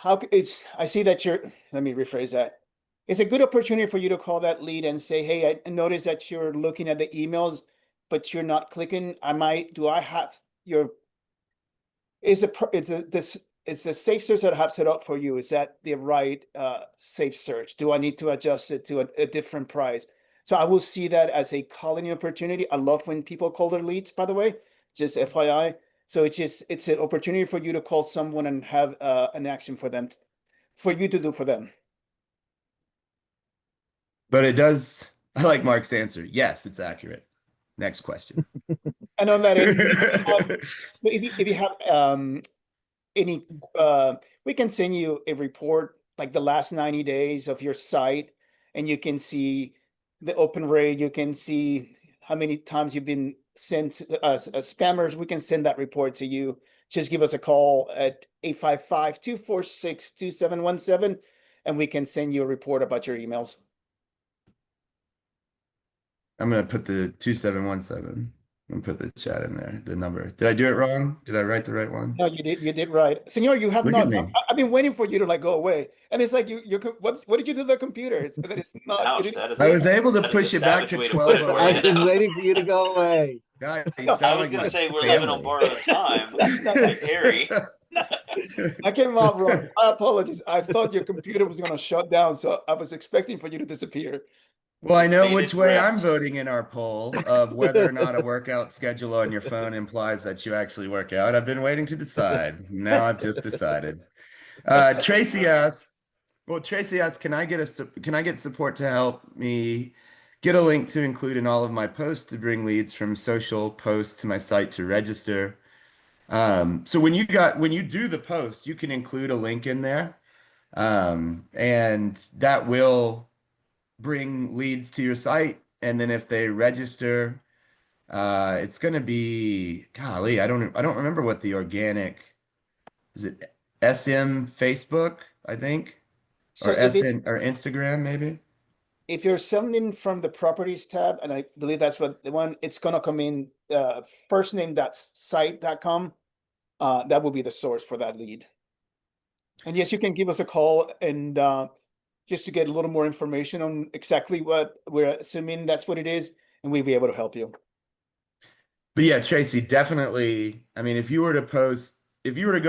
I see that let me rephrase that. It's a good opportunity for you to call that lead and say, hey, I noticed that you're looking at the emails, but you're not clicking. Do I have your, it's a safe search that I have set up for you. Is that the right safe search? Do I need to adjust it to a different price? So I will see that as a calling opportunity. I love when people call their leads, by the way, just FYI. So it's an opportunity for you to call someone and have an action for them. for you to do for them. But it does, I like Mark's answer. Yes, it's accurate. Next question. And on that end, so if you have any we can send you a report like the last 90 days of your site, and you can see the open rate, you can see how many times you've been sent as spammers. We can send that report to you. Just give us a call at 855-246-2717, and we can send you a report about your emails. I'm gonna put the 2717. I'm gonna put the chat in there, the number. Did I do it wrong? Did I write the right one? No, you did right. Senor, you have Look at not. me. I've been waiting for you to like go away. And it's like what did you do to the computer? It's that it's not Ouch, it that is I was able to that is push a it back savage to way to put it, 12:08. I've been Orlando. waiting for you to go away. God, you I sound I was like gonna my say we're living on family. borrowed time by Harry. I came out wrong. I apologize. I thought your computer was gonna shut down, so I was expecting for you to disappear. Well, I know Bated which way breath. I'm voting in our poll of whether or not a workout schedule on your phone implies that you actually work out. I've been waiting to decide. Now I've just decided. Tracy asked, can I get support to help me get a link to include in all of my posts to bring leads from social posts to my site to register? So when you do the post, you can include a link in there, and that will bring leads to your site. And then if they register, it's going to be, golly, I don't remember what the organic, is it SM Facebook, I think, So or SN or Instagram maybe. if you're sending from the properties tab, and I believe that's what the one, it's gonna come in firstname.site.com. That will be the source for that lead. And yes, you can give us a call and just to get a little more information on exactly what we're assuming that's what it is, and we'll be able to help you. But yeah, Tracy, definitely. I mean, if you were to go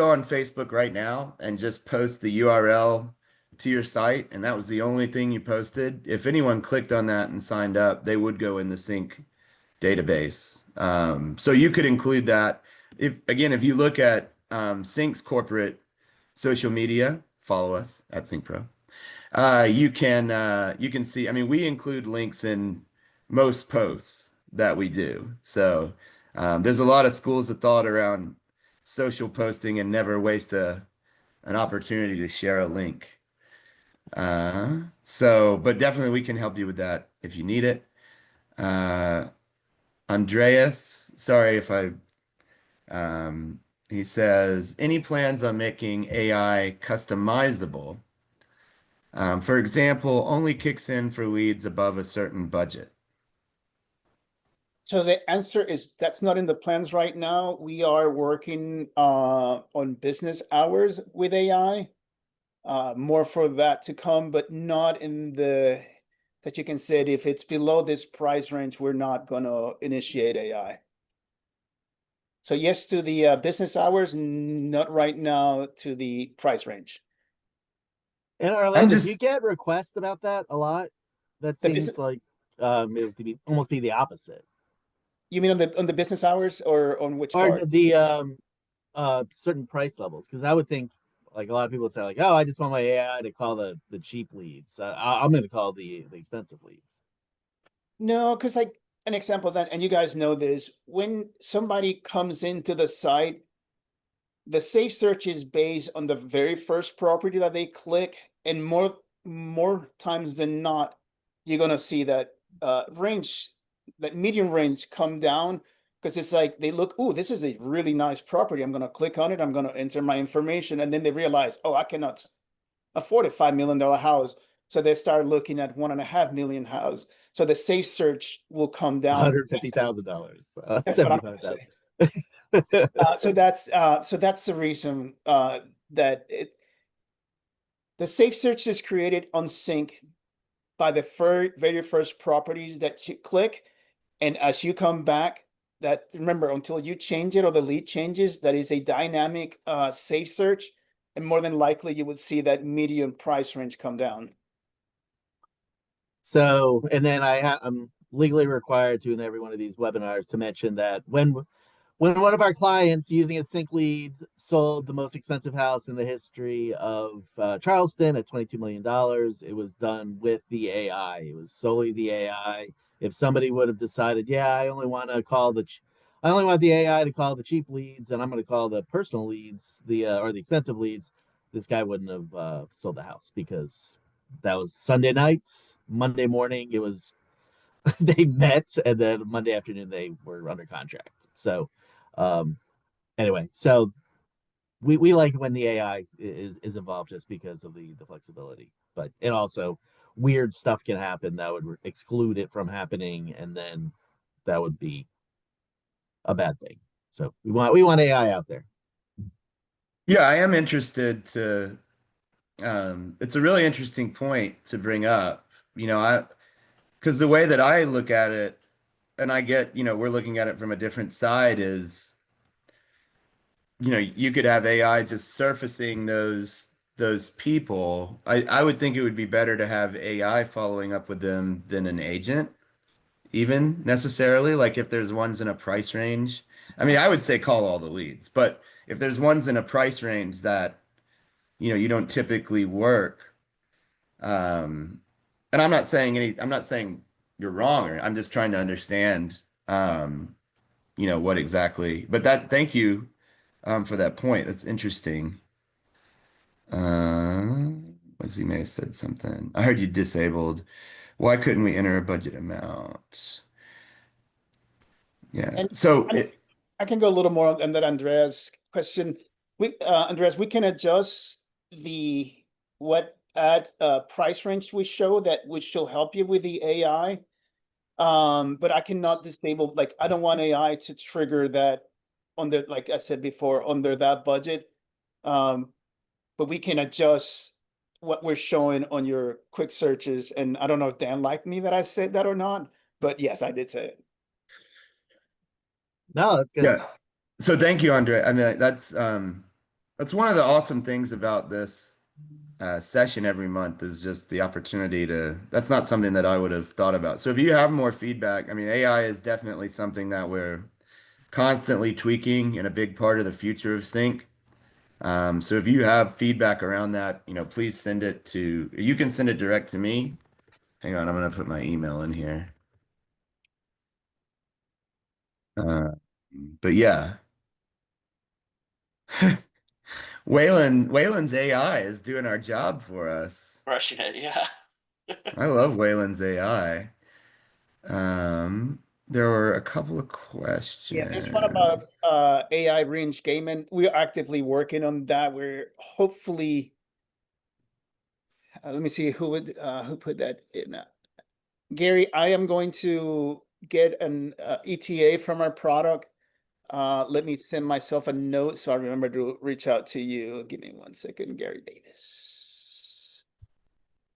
on Facebook right now and just post the URL to your site, and that was the only thing you posted, if anyone clicked on that and signed up, they would go in the CINC database. So you could include that. If you look at CINC's corporate social media, follow us at CINC Pro. You can see, I mean, we include links in most posts that we do. So there's a lot of schools of thought around social posting and never waste an opportunity to share a link. But definitely we can help you with that if you need it. Andreas, sorry if he says, any plans on making AI customizable? For example, only kicks in for leads above a certain budget. So the answer is that's not in the plans right now. We are working on business hours with AI. More for that to come, but not in the that you can say if it's below this price range, we're not going to initiate AI. So yes to the business hours, not right now to the price range. And Orlando, do you get requests about that a lot? That seems like it could be almost be the opposite. You mean on the business hours or on which or part? The certain price levels? Because I would think like a lot of people would say like, oh, I just want my AI to call the cheap leads. I'm going to call the expensive leads. No, because like an example that, and you guys know this, when somebody comes into the site, the safe search is based on the very first property that they click, and more times than not, you're gonna see that range, that median range come down because it's like they look, oh, this is a really nice property. I'm gonna click on it. I'm gonna enter my information, and then they realize, oh, I cannot afford a $5 million house. So they start looking at $1.5 million house. So the safe search will come down. $150,000, That's what I'm gonna say. So that's the reason that the safe search is created on CINC by the very first properties that you click, and as you come back, that remember until you change it or the lead changes, that is a dynamic safe search, and more than likely you would see that median price range come down. So, and then I'm legally required to in every one of these webinars to mention that when when one of our clients using a sync lead sold the most expensive house in the history of Charleston at $22 million, it was done with the AI. It was solely the AI. If somebody would have decided, yeah, I only want to call I only want the AI to call the cheap leads, and I'm going to call the personal leads, or the expensive leads, this guy wouldn't have sold the house because that was Sunday night. Monday morning, it was they met, and then Monday afternoon they were under contract. So, um, anyway, so we like when the AI is involved just because of the flexibility, but and also weird stuff can happen that would exclude it from happening, and then that would be a bad thing. So we want AI out there. Yeah, I am interested to it's a really interesting point to bring up. I because the way that I look at it, and I get, we're looking at it from a different side is, you could have AI just surfacing those people. I would think it would be better to have AI following up with them than an agent, even necessarily. Like if there's ones in a price range. I mean, I would say call all the leads, but if there's ones in a price range that, you don't typically work, um, and I'm not saying you're wrong, or I'm just trying to understand, what exactly, but thank you, for that point. That's interesting. Uh, he may have said something. I heard you disabled. Why couldn't we enter a budget amount? Yeah. And So I, I can go a little more on that Andreas question. Andreas, we can adjust the what ad price range we show that which will help you with the AI. But I cannot disable, like, I don't want AI to trigger that under, like I said before, under that budget. But we can adjust what we're showing on your quick searches. And I don't know if Dan liked me that I said that or not, but yes, I did say it. No, that's good. yeah. So thank you, Andre. I mean, that's one of the awesome things about this session every month is just the opportunity that's not something that I would have thought about. So if you have more feedback, I mean, AI is definitely something that we're constantly tweaking and a big part of the future of sync. So if you have feedback around that, please you can send it direct to me. Hang on, I'm going to put my email in here. Uh, but yeah, Waylon's AI is doing our job for us. Rushing it, yeah. I love Waylon's AI. There were a couple of Yeah, this one about questions. AI range gaming. We're actively working on that. We're hopefully let me see who put that in. Gary, I am going to get an ETA from our product. Let me send myself a note so I remember to reach out to you. Give me 1 second, Gary Davis.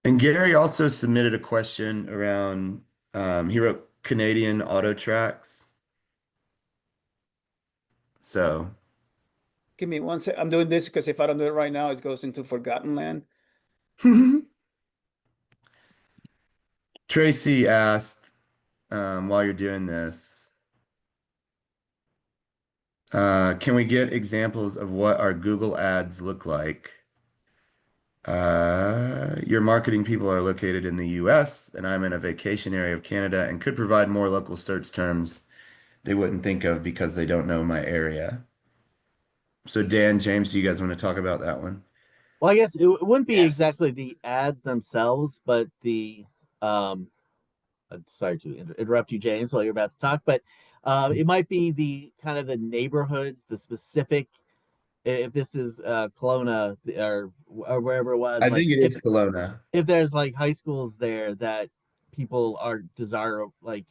And Gary also submitted a question around, he wrote Canadian auto tracks. So, Give me 1 sec. I'm doing this because if I don't do it right now, it goes into forgotten land. Tracy asked, while you're doing this, can we get examples of what our Google ads look like? Your marketing people are located in the US, and I'm in a vacation area of Canada and could provide more local search terms they wouldn't think of because they don't know my area. So, Dan, James, do you guys want to talk about that one? Well, I guess it wouldn't be Yes. exactly the ads themselves, but the I'm sorry to interrupt you, James, while you're about to talk, but it might be the kind of the neighborhoods, the specific. If this is Kelowna or wherever it was, I like think it is Kelowna. if there's like high schools there that people are like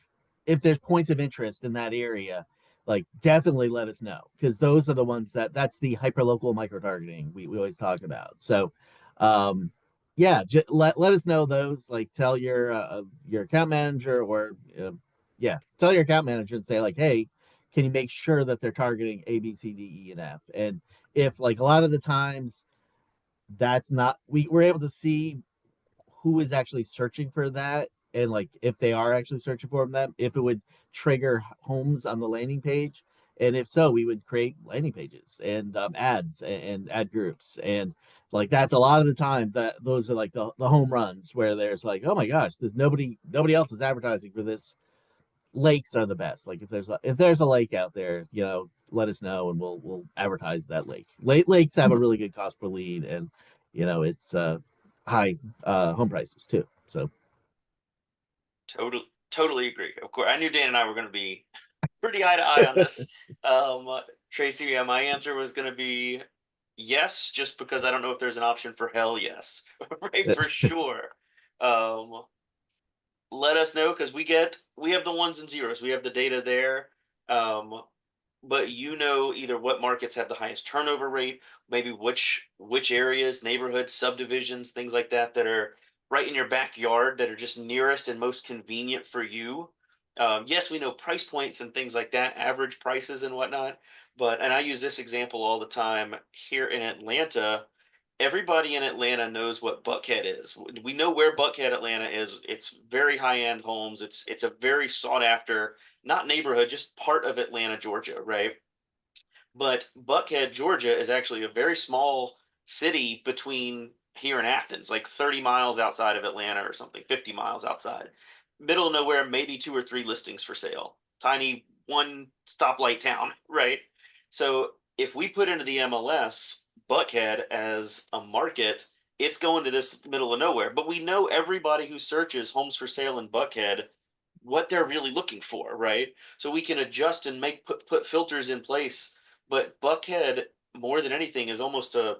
if there's points of interest in that area, like definitely let us know because those are the ones that's the hyper local micro targeting we always talk about. So um yeah, let us know those, like tell your account manager or yeah, tell your account manager and say like, hey, can you make sure that they're targeting A, B, C, D, E, and F? And if like a lot of the times that's not we're able to see who is actually searching for that, and like if they are actually searching for them, if it would trigger homes on the landing page, And if so, we would create landing pages and ads and ad groups. And like that's a lot of the time that those are like the home runs where there's like, oh my gosh, there's nobody else is advertising for this. Lakes are the best. Like if there's a lake out there, let us know and we'll advertise that lake. Lakes have a really good cost per lead, and it's high home prices too. So Totally agree. Of course, I knew Dan and I were going to be pretty eye to eye on this. Tracy, yeah, my answer was going to be yes, just because I don't know if there's an option for hell yes, right? For sure. Um, Let us know, because we have the ones and zeros. We have the data there. But either what markets have the highest turnover rate, maybe which areas, neighborhoods, subdivisions, things like that are right in your backyard, that are just nearest and most convenient for you. Yes, we know price points and things like that, average prices and whatnot. And I use this example all the time here in Atlanta. Everybody in Atlanta knows what Buckhead is. We know where Buckhead, Atlanta is. It's very high-end homes. It's a very sought after, not neighborhood, just part of Atlanta, Georgia, right? But Buckhead, Georgia is actually a very small city between here and Athens, like 30 miles outside of Atlanta or something, 50 miles outside. Middle of nowhere, maybe 2 or 3 listings for sale. Tiny one stoplight town, right? So if we put into the MLS Buckhead as a market, it's going to this middle of nowhere. But we know everybody who searches homes for sale in Buckhead, what they're really looking for, right? So we can adjust and put filters in place. But Buckhead, more than anything, is almost a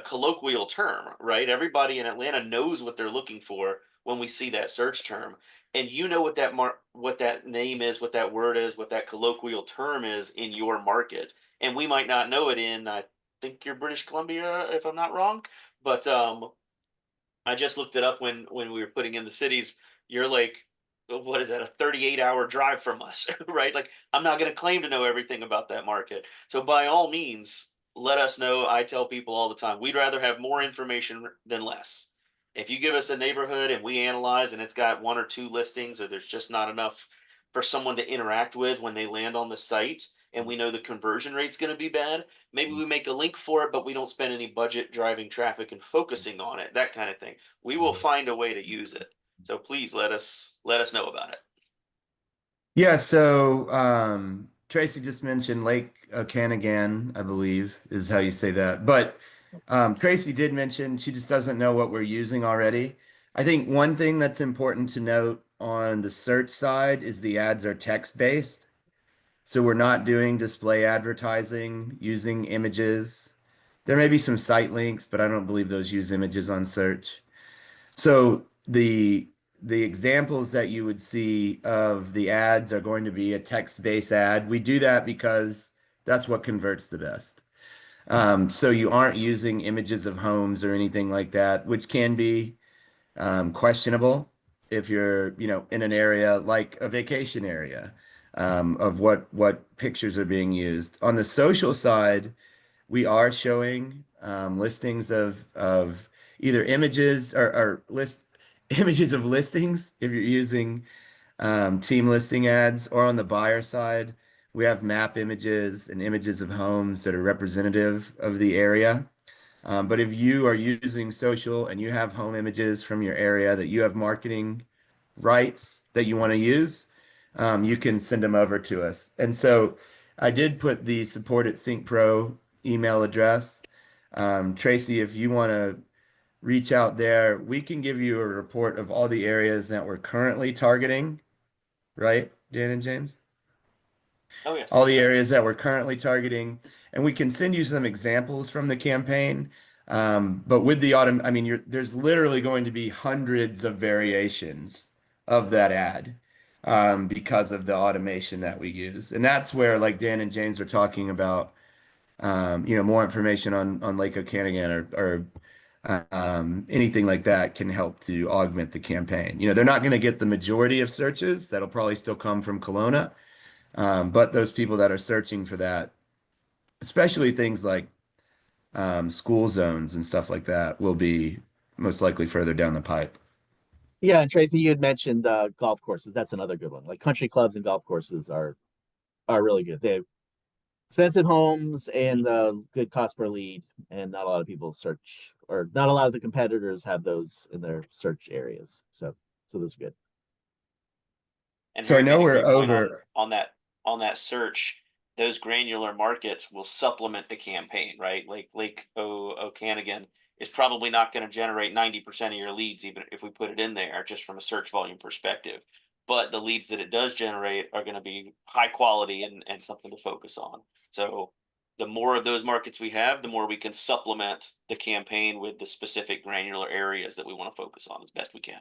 colloquial term, right? Everybody in Atlanta knows what they're looking for when we see that search term. And you know what that name is, what that word is, what that colloquial term is in your market. And we might not know it in, I think you're British Columbia, if I'm not wrong. But I just looked it up when we were putting in the cities. You're like, what is that, a 38-hour drive from us, right? Like, I'm not going to claim to know everything about that market. So by all means, let us know. I tell people all the time, we'd rather have more information than less. If you give us a neighborhood and we analyze and it's got 1 or 2 listings, or there's just not enough for someone to interact with when they land on the site, and we know the conversion rate's going to be bad, maybe we make a link for it, but we don't spend any budget driving traffic and focusing on it, that kind of thing. We will find a way to use it. So please let us know about it. Yeah, so Tracy just mentioned Lake Canagan, I believe is how you say that. But Tracy did mention she just doesn't know what we're using already. I think one thing that's important to note on the search side is the ads are text-based. So we're not doing display advertising using images. There may be some site links, but I don't believe those use images on search. So the examples that you would see of the ads are going to be a text-based ad. We do that because that's what converts the best. So you aren't using images of homes or anything like that, which can be questionable if you're, in an area like a vacation area, of what pictures are being used. On the social side, we are showing listings of either images or list images of listings if you're using team listing ads, or on the buyer side, we have map images and images of homes that are representative of the area. But if you are using social and you have home images from your area that you have marketing rights that you want to use, you can send them over to us. And so I did put the support at Sync Pro email address. Tracy, if you want to reach out there, we can give you a report of all the areas that we're currently targeting, right, Dan and James? Oh yes. All the areas that we're currently targeting, and we can send you some examples from the campaign. But with the autumn, I mean, there's literally going to be hundreds of variations of that ad because of the automation that we use. And that's where, like Dan and James were talking about, more information on Lake Okanagan or anything like that can help to augment the campaign. They're not going to get the majority of searches. That'll probably still come from Kelowna. But those people that are searching for that, especially things like school zones and stuff like that, will be most likely further down the pipe. yeah, and Tracy, you had mentioned golf courses. That's another good one. Like country clubs and golf courses are really good. expensive homes and good cost per lead, and not a lot of people search, or not a lot of the competitors have those in their search areas. So those are good. And So I Harry know made a we're great point over. on that search. Those granular markets will supplement the campaign, right? Like Lake Okanagan is probably not going to generate 90% of your leads, even if we put it in there, just from a search volume perspective. But the leads that it does generate are going to be high quality and something to focus on. So the more of those markets we have, the more we can supplement the campaign with the specific granular areas that we want to focus on as best we can.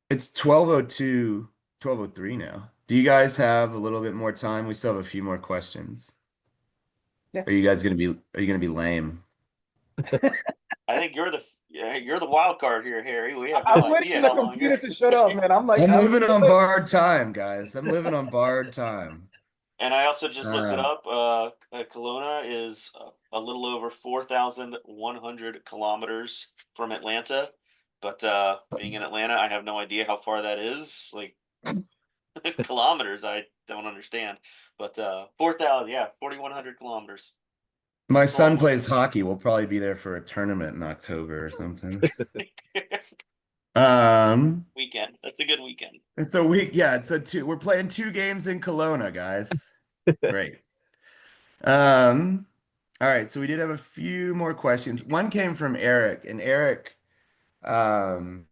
It's 12:02, 12:03 now. Do you guys have a little bit more time? We still have a few more questions. Yeah. Are you gonna be lame? I think you're the wild card here, Harry. We have I'm no waiting idea for the how long computer you're. to shut off, man. I'm like, I'm I'm living still on waiting. borrowed time, guys. I'm living on borrowed time. And I also just looked it Um, up. Kelowna is a little over 4,100 kilometers from Atlanta. But being in Atlanta, I have no idea how far that is. Like kilometers, I don't understand. But 4,000, yeah, 4,100 kilometers. my It's a long son way. plays hockey. We'll probably be there for a tournament in October or something. Um, Weekend. That's a good weekend. it's a week. Yeah, it's a two. We're playing 2 games in Kelowna, guys. Great. Um, all right. So we did have a few more questions. One came from Eric, and Eric um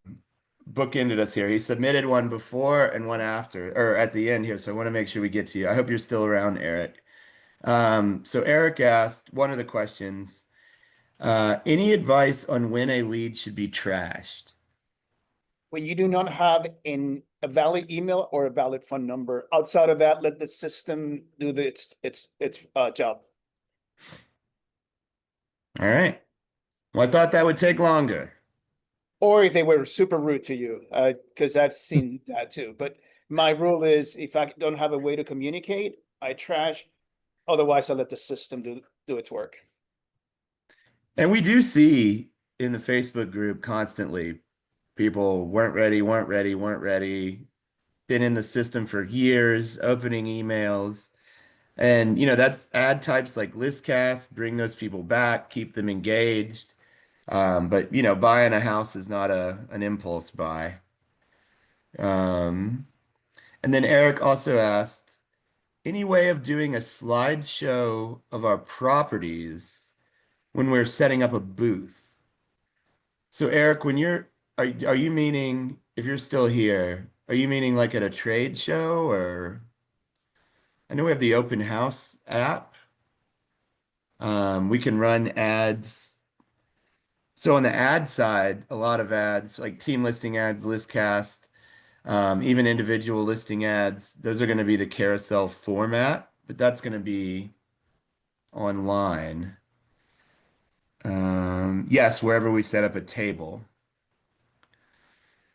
bookended us here. He submitted one before and one after, or at the end here. So I want to make sure we get to you. I hope you're still around, Eric. So Eric asked one of the questions, any advice on when a lead should be trashed? When you do not have a valid email or a valid phone number. Outside of that, let the system do its job. All right. Well, I thought that would take longer. Or if they were super rude to you, because I've seen that too. But my rule is if I don't have a way to communicate, I trash. Otherwise, I let the system do its work. And we do see in the Facebook group constantly people weren't ready, weren't ready, weren't ready, been in the system for years, opening emails. And, that's ad types like listcast, bring those people back, keep them engaged. But, buying a house is not an impulse buy. And then Eric also asked, any way of doing a slideshow of our properties when we're setting up a booth? So Eric, are you meaning, if you're still here, are you meaning like at a trade show or I know we have the open house app. We can run ads. So on the ad side, a lot of ads like team listing ads, listcast, even individual listing ads, those are going to be the carousel format, but that's going to be online. Yes, wherever we set up a table.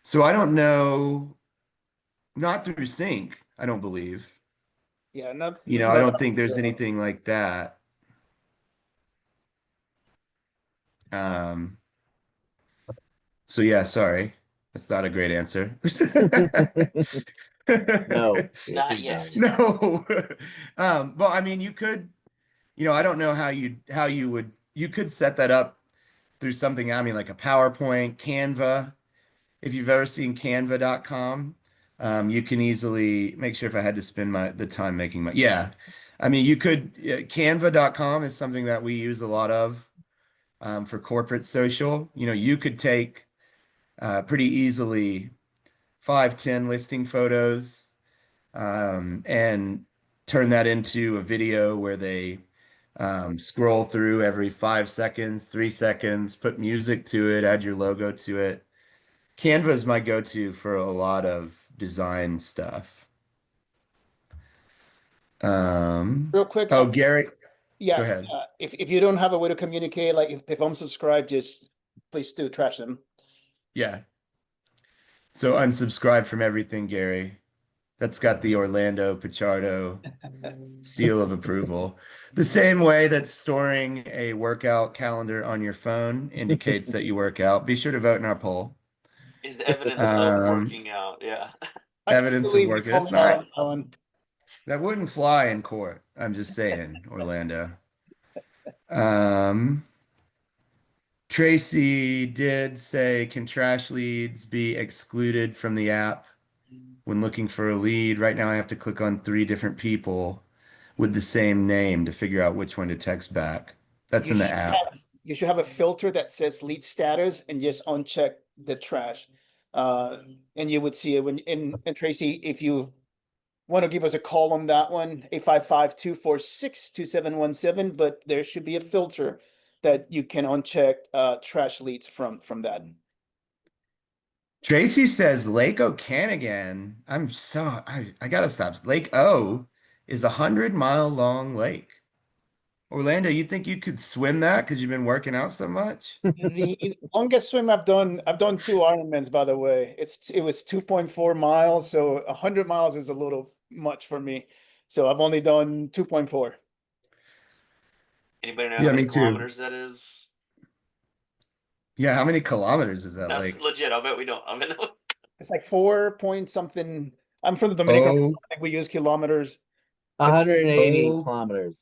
So I don't know, not through Sync, I don't believe. Yeah, not I not don't think there's anything like that. Um, so yeah, sorry. That's not a great answer. No, the answer Not is yet. No. Well, I mean, you could, I don't know you could set that up through something, I mean, like a PowerPoint, Canva. If you've ever seen canva.com, you can easily make sure if I had to spend the time making yeah. I mean, you could, canva.com is something that we use a lot of for corporate social. You could take pretty easily 5, 10 listing photos and turn that into a video where they scroll through every 5 seconds, 3 seconds, put music to it, add your logo to it. Canva is my go-to for a lot of design stuff. real quick. Oh, Gary, go Yeah, ahead. if you don't have a way to communicate, like if I'm subscribed, just please do trash them. Yeah. So unsubscribe from everything, Gary. That's got the Orlando Pichardo seal of approval. The same way that storing a workout calendar on your phone indicates that you work out. Be sure to vote in our poll. Is evidence of Um, working out. Yeah. I can't Evidence of believe you work. called That's me all right. out, Owen. That wouldn't fly in court. I'm just saying, Orlando. Um, Tracy did say, can trash leads be excluded from the app when looking for a lead? Right now, I have to click on 3 different people with the same name to figure out which one to text back. That's You in the should app. you should have a filter that says lead status and just uncheck the trash. Uh, and you would see it when and Tracy, if you want to give us a call on that one, 855-246-2717, but there should be a filter that you can uncheck trash leads from that. Tracy says Lake Okanagan. I gotta stop. Lake O is 100-mile long lake. Orlando, you think you could swim that because you've been working out so much? The longest swim I've done 2 Ironmans, by the way. It was 2.4 miles, so 100 miles is a little much for me. So I've only done 2.4. Anybody know how Yeah, many me too. kilometers that is? Yeah, how many kilometers is that No, lake? legit. I'll bet we don't. I mean, It's like 4 point something. I'm from the Dominican Oh, Republic. We use kilometers. It's 188 oh, kilometers.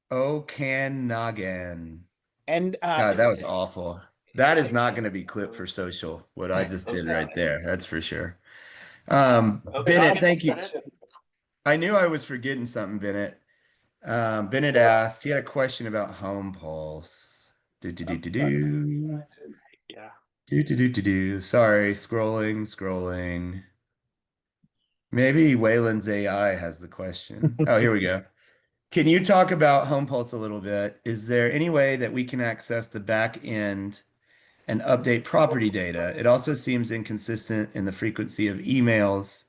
Okanagan. and God, that was awful. That is okay, not going to be clipped for social, what I just did right okay, there. That's for sure. Bennett, Okanagan. thank Is that you. it? I knew I was forgetting something, Bennett. Bennett asked, he had a question about home pulse. Do, do, do, do, do. Yeah. Do, do, do, do, do. Sorry, scrolling. Maybe Wayland's AI has the question. Oh, here we go. Can you talk about home pulse a little bit? Is there any way that we can access the back end and update property data? It also seems inconsistent in the frequency of emails.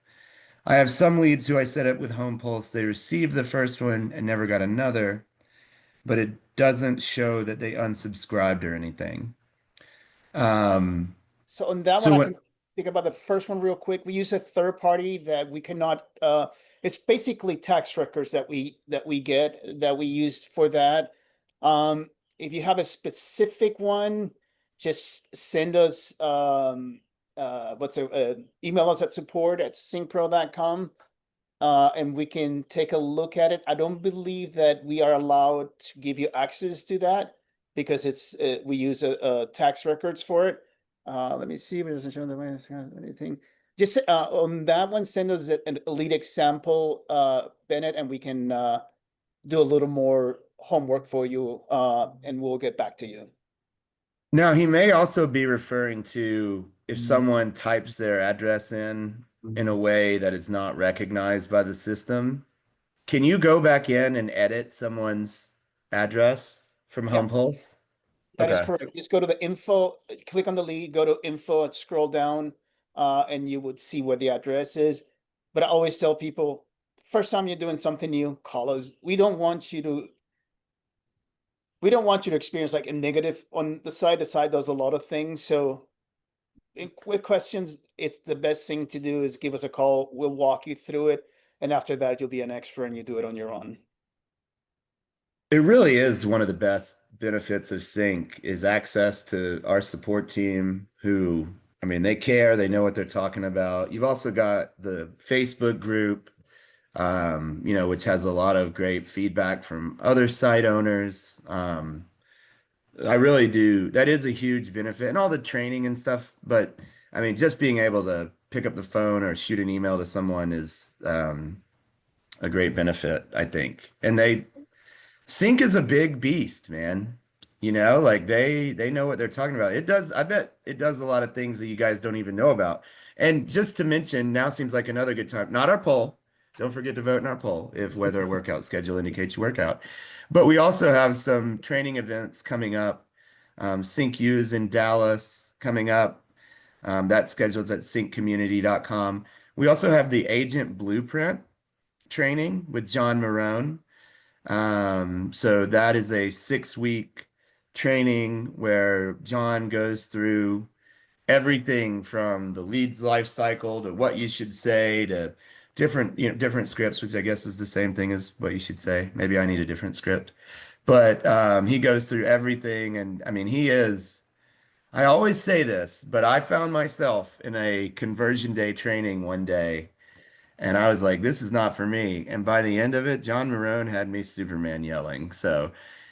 I have some leads who I set up with home pulse. They received the first one and never got another, but it doesn't show that they unsubscribed or anything. So on that So one, I what, can think about the first one real quick. We use a third party that we cannot, it's basically tax records that we get that we use for that. If you have a specific one, just send us email us at support@syncpro.com, and we can take a look at it. I don't believe that we are allowed to give you access to that because it's we use tax records for it. Let me see if it doesn't show the way anything. Just on that one, send us a lead example, Bennett, and we can do a little more homework for you, and we'll get back to you. now he may also be referring to if someone types their address in a way that it's not recognized by the system. Can you go back in and edit someone's address from Yeah. Home Pulse? That is Okay. correct. Just go to the info, click on the lead, go to info and scroll down, and you would see where the address is. But I always tell people, first time you're doing something new, call us. We don't want you to experience like a negative on the side. The side does a lot of things. So with questions, it's the best thing to do is give us a call. We'll walk you through it. And after that, you'll be an expert and you do it on your own. It really is one of the best benefits of Sync is access to our support team who, I mean, they care, they know what they're talking about. You've also got the Facebook group, which has a lot of great feedback from other site owners. I really do. That is a huge benefit and all the training and stuff. But I mean, just being able to pick up the phone or shoot an email to someone is a great benefit, I think. And Sync is a big beast, man. Like they know what they're talking about. It does, I bet it does a lot of things that you guys don't even know about. And just to mention, now seems like another good time. Not our poll. Don't forget to vote in our poll if whether a workout schedule indicates you work out. But we also have some training events coming up. Sync U is in Dallas coming up. That schedule's at synccommunity.com. We also have the Agent Blueprint training with John Marone. So that is a 6-week training where John goes through everything from the leads life cycle to what you should say to different scripts, which I guess is the same thing as what you should say. Maybe I need a different script. But he goes through everything. And I mean, I always say this, but I found myself in a conversion day training one day And I was like, this is not for me. And by the end of it, John Marone had me Superman yelling. So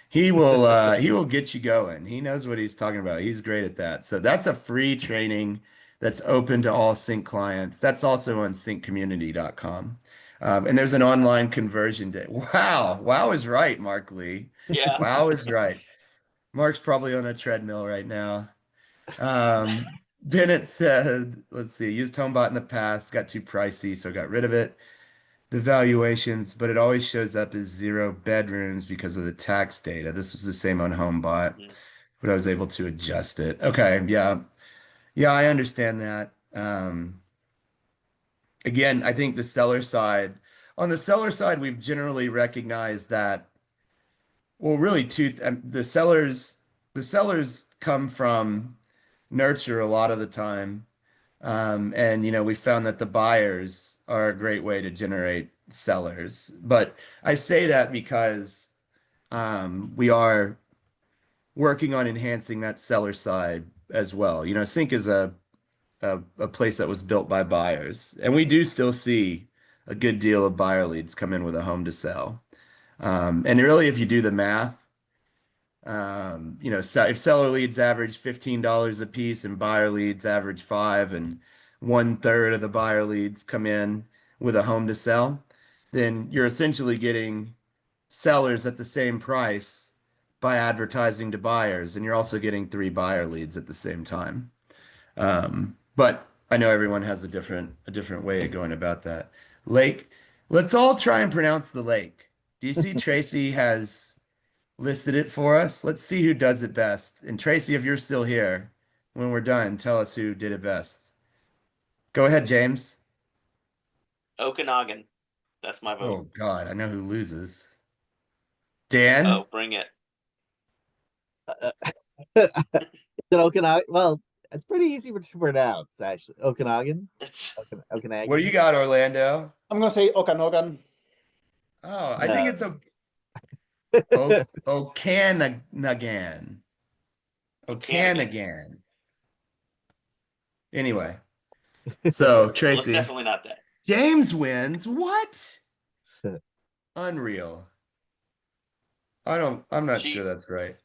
he will get you going. He knows what he's talking about. He's great at that. So that's a free training that's open to all Sync clients. That's also on synccommunity.com. And there's an online conversion day. Wow. Wow is right, Mark Lee. Yeah. Wow is right. Mark's probably on a treadmill right now. Bennett said, let's see, used HomeBot in the past, got too pricey, so got rid of it. The valuations, but it always shows up as 0 bedrooms because of the tax data. This was the same on HomeBot, Mhm. but I was able to adjust it. Okay, yeah. Yeah, I understand that. Again, I think on the seller side, we've generally recognized that, well, really the sellers come from nurture a lot of the time. And we found that the buyers are a great way to generate sellers. But I say that because we are working on enhancing that seller side as well. Sync is a place that was built by buyers, and we do still see a good deal of buyer leads come in with a home to sell. And really, if you do the math, so if seller leads average $15 a piece and buyer leads average 5, and 1/3 of the buyer leads come in with a home to sell, then you're essentially getting sellers at the same price by advertising to buyers, and you're also getting 3 buyer leads at the same time. But I know everyone has a different way of going about that. Lake, let's all try and pronounce the lake. Do you see Tracy has listed it for us? Let's see who does it best. And Tracy, if you're still here, when we're done, tell us who did it best. Go ahead, James. Okanagan. That's my vote. Oh God, I know who loses. Dan? Oh, bring it. Is it Okanagan? Well, it's pretty easy to pronounce, actually. Okanagan? It's Okanagan? What do you got, Orlando? I'm gonna say Okanogan. Oh, I think it's Okanagan. Okanagan. Anyway, so well, it's Tracy, definitely not that. James wins. What? Unreal. I'm not She- sure that's right.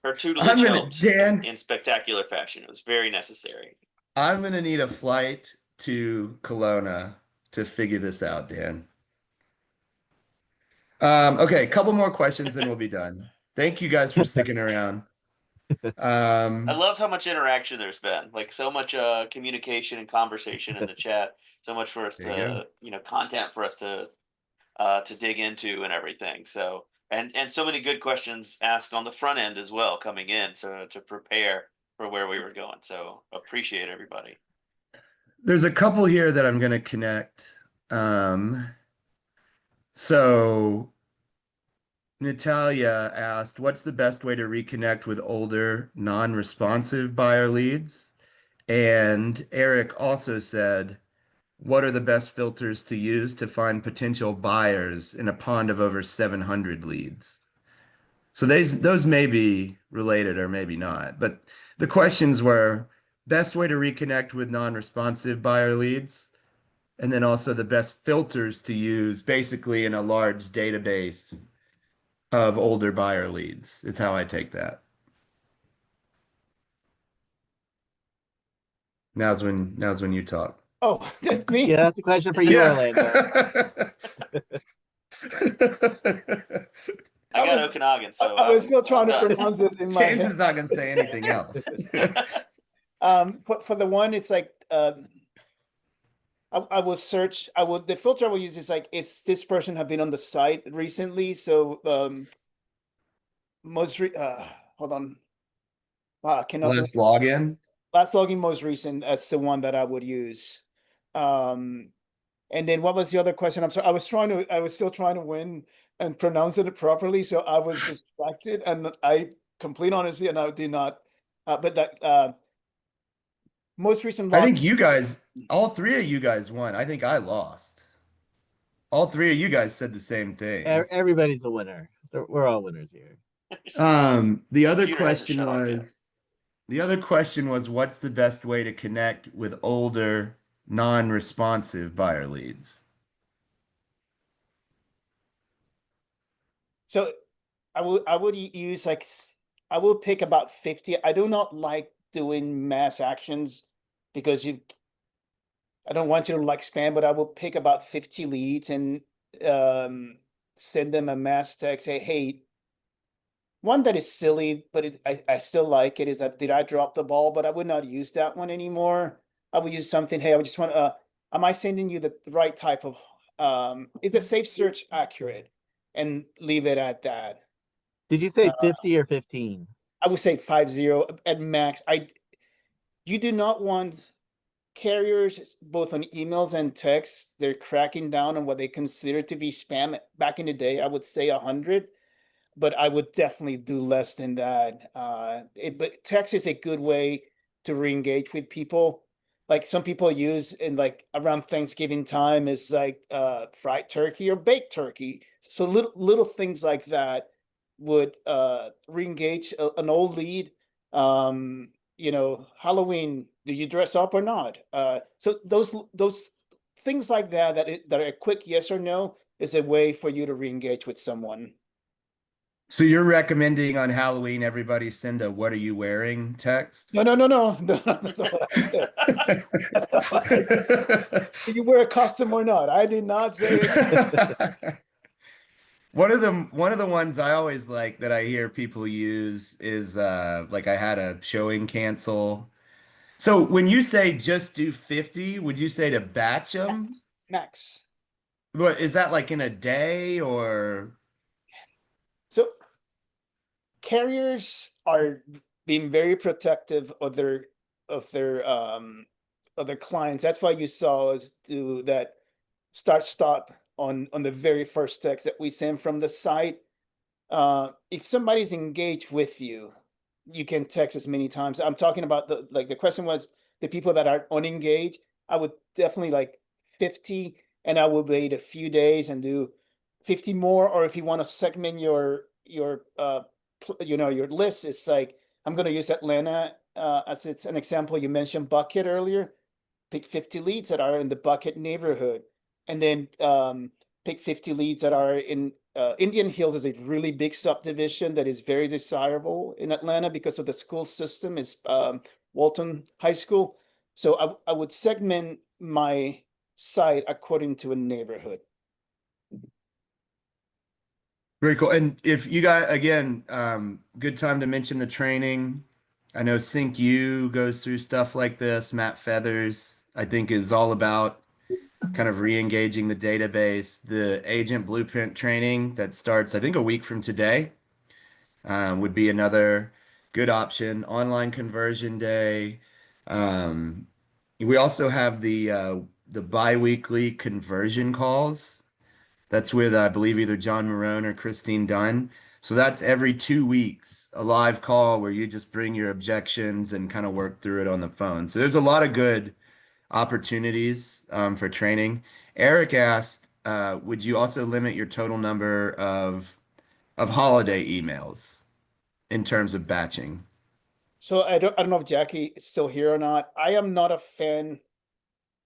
Her I'm tutelage gonna, helped Dan, in spectacular fashion. It was very necessary. I'm gonna need a flight to Kelowna to figure this out, Dan. Okay, a couple more questions and we'll be done. Thank you guys for sticking around. I love how much interaction there's been, like so much communication and conversation in the chat, so much for us There you go. to, content for us to dig into and everything. So and so many good questions asked on the front end as well coming in to prepare for where we were going. So appreciate everybody. There's a couple here that I'm gonna connect. So Natalia asked, what's the best way to reconnect with older, non-responsive buyer leads? And Eric also said, what are the best filters to use to find potential buyers in a pond of over 700 leads? So those may be related or maybe not, but the questions were best way to reconnect with non-responsive buyer leads, and then also the best filters to use basically in a large database of older buyer leads is how I take that. Now's when you talk. Oh, that's me. Yeah, that's a question for you, Orlando. I got was- Okanagan, so I was still trying to I'm done. pronounce it in my James head. is not going to say anything else. For the one, it's like I will search. The filter I will use is like, it's this person have been on the site recently. So hold on. Wow, I cannot. Last login. Last login most recent. That's the one that I would use. And then what was the other question? I'm sorry. I was still trying to win and pronounce it properly. So I was distracted, and I complete honesty, and I did not. But that most recent. I think you guys, all 3 of you guys won. I think I lost. All 3 of you guys said the same thing. Everybody's a winner. We're all winners here. The other Computer hasn't question shut off yet. was, what's the best way to connect with older, non-responsive buyer leads? So I would use like I will pick about 50. I do not like doing mass actions because I don't want you to like spam, but I will pick about 50 leads and um send them a mass text, say, hey, one that is silly, but I still like it, is that did I drop the ball? But I would not use that one anymore. I would use something, hey, I would just want am I sending you the right type of is the safe search accurate? And leave it at that. Did you say Uh, 50 or 15? I would say 50 at max. You do not want carriers both on emails and texts. They're cracking down on what they consider to be spam. Back in the day, I would say 100, but I would definitely do less than that. But text is a good way to re-engage with people. Like some people use in like around Thanksgiving time is like fried turkey or baked turkey. So little things like that would re-engage an old lead. Halloween, do you dress up or not? So those things like that are a quick yes or no is a way for you to re-engage with someone. So you're recommending on Halloween everybody send a "What are you wearing?" text? No, no, no, no, no, that's not what I said. That's not what I said. Do you wear a costume or not? I did not say it. One of the ones I always like that I hear people use is like I had a showing cancel. So when you say just do 50, would you say to batch them? Max. What is that, like in a day or? So carriers are being very protective of their clients. That's why you saw us do that start stop on the very first text that we send from the site. If somebody's engaged with you, you can text as many times. I'm talking about the question was the people that are unengaged. I would definitely like 50, and I will wait a few days and do 50 more. Or if you want to segment your list, it's like I'm going to use Atlanta as it's an example. You mentioned Bucket earlier. Pick 50 leads that are in the Bucket neighborhood, and then pick 50 leads that are in Indian Hills is a really big subdivision that is very desirable in Atlanta because of the school system is Walton High School. So I would segment my site according to a neighborhood. Very cool. And if you got, again, good time to mention the training. I know CINC goes through stuff like this. Matt Feathers, I think, is all about kind of re-engaging the database. The agent blueprint training that starts, I think, a week from today, would be another good option. Online conversion day. Um, we also have the bi-weekly conversion calls. That's with, I believe, either John Marone or Christine Dunn. So that's every 2 weeks, a live call where you just bring your objections and kind of work through it on the phone. So there's a lot of good opportunities for training. Eric asked, would you also limit your total number of holiday emails in terms of batching? So I don't know if Jackie is still here or not. I am not a fan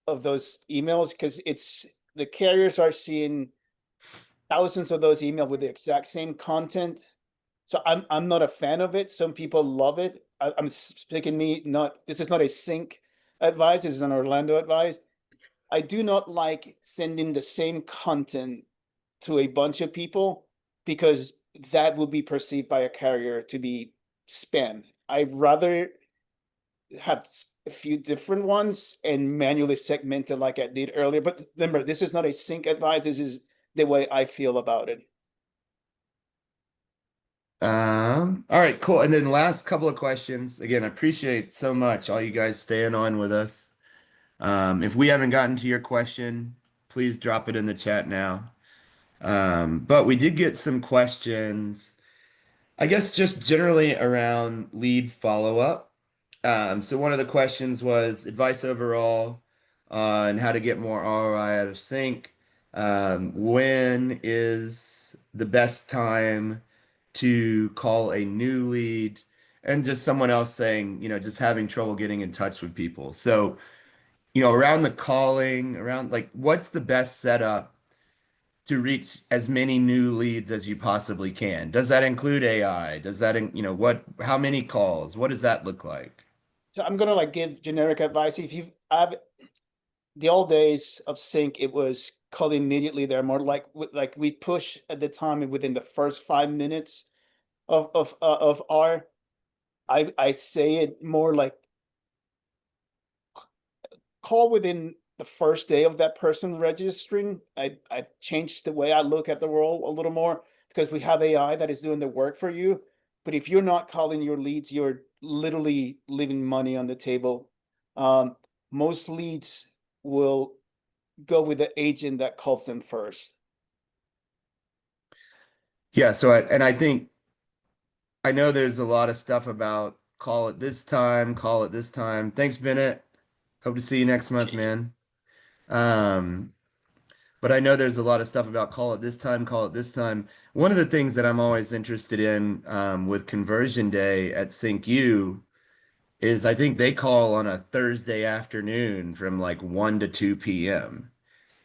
of those emails because it's the carriers are seeing thousands of those emails with the exact same content. So I'm not a fan of it. Some people love it. I'm speaking me, not this is not a CINC advice, this is an Orlando advice. I do not like sending the same content to a bunch of people because that would be perceived by a carrier to be spam. I'd rather have a few different ones and manually segment it like I did earlier. But remember, this is not a CINC advice. This is the way I feel about it. All right, cool. And then last couple of questions. Again, I appreciate so much all you guys staying on with us. If we haven't gotten to your question, please drop it in the chat now. But we did get some questions, I guess, just generally around lead follow-up. So one of the questions was advice overall on how to get more ROI out of sync. When is the best time to call a new lead? And just someone else saying, just having trouble getting in touch with people. So around the calling, around like what's the best setup to reach as many new leads as you possibly can? Does that include AI? Does that, how many calls? What does that look like? So I'm gonna like give generic advice. If you've I've the old days of sync, it was call immediately. They're more like we push at the time within the first 5 minutes of our. I say it more like call within the first day of that person registering. I changed the way I look at the role a little more because we have AI that is doing the work for you. But if you're not calling your leads, you're literally leaving money on the table. Most leads will go with the agent that calls them first. Yeah, and I think I know there's a lot of stuff about call it this time, call it this time. Thanks, Bennett. Hope to see you next month, man. Um, but I know there's a lot of stuff about call it this time, call it this time. One of the things that I'm always interested in with conversion day at CINC is I think they call on a Thursday afternoon from like 1 to 2 p.m.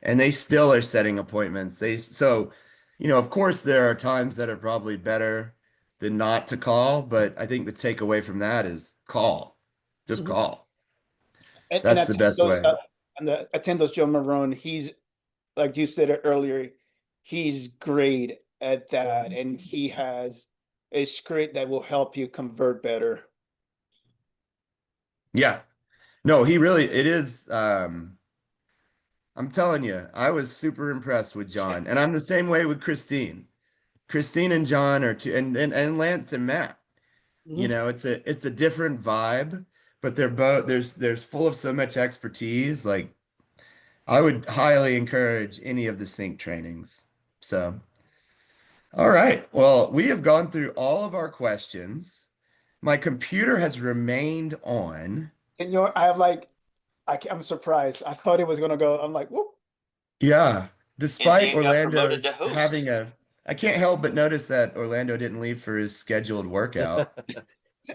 and they still are setting appointments. Of course, there are times that are probably better than not to call, but I think the takeaway from that is call, just Mhm. call. And That's the best Attendo's, way. Attendo's Joe Marone, he's like you said it earlier, he's great at that, and he has a script that will help you convert better. Yeah. No, it is. I'm telling you, I was super impressed with John, and I'm the same way with Christine. Christine and John are two, and Lance and Matt. Mhm. It's a different vibe, but they're both there's full of so much expertise. Like I would highly encourage any of the sync trainings. So, all right. Well, we have gone through all of our questions. My computer has remained on. And I have like, I'm surprised. I thought it was gonna go. I'm like, whoop. Yeah, And despite Dan got promoted to Orlando's host. having I can't help but notice that Orlando didn't leave for his scheduled workout.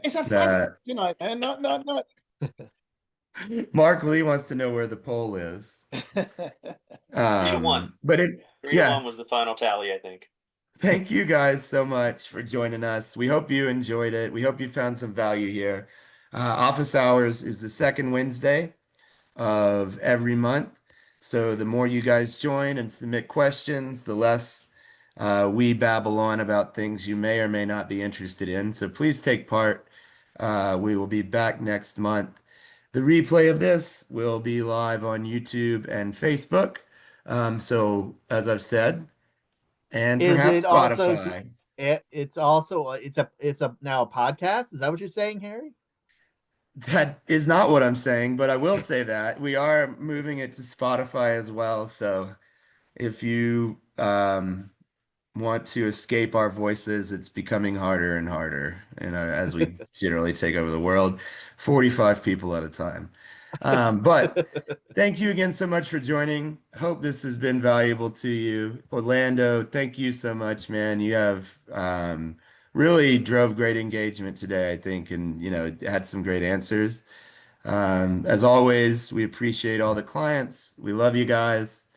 It's a fun That tonight, man. Not. Mark Lee wants to know where the poll is. 3-1. But 3-1 was the final tally, I think. thank you guys so much for joining us. We hope you enjoyed it. We hope you found some value here. Office hours is the second Wednesday of every month. So the more you guys join and submit questions, the less we babble on about things you may or may not be interested in. So please take part. We will be back next month. The replay of this will be live on YouTube and Facebook. So as I've said, and Is perhaps it also? Spotify. It's also it's a now a podcast. Is that what you're saying, Harry? That is not what I'm saying, but I will say that we are moving it to Spotify as well. So if you want to escape our voices, it's becoming harder and harder, as we generally take over the world, 45 people at a time. But thank you again so much for joining. Hope this has been valuable to you. Orlando, thank you so much, man. You have really drove great engagement today, I think, and had some great answers. As always, we appreciate all the clients. We love you guys.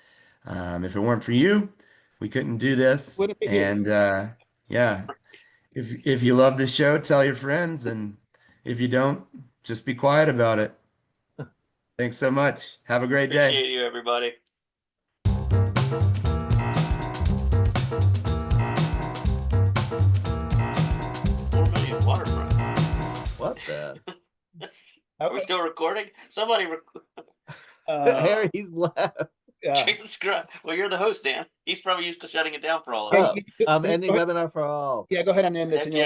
If it weren't for you, we couldn't do this. Wouldn't be here. And yeah, if you love the show, tell your friends, and if you don't, just be quiet about it. Thanks so much. Have a great day. Appreciate you, everybody. 4 million waterfront. What the? Are we still recording? Somebody Harry's left. James Grubb. Well, you're the host, Dan. He's probably used to shutting it down for all of Hey, us. I'm ending webinar for all. Yeah, go ahead and end this. Heck yeah.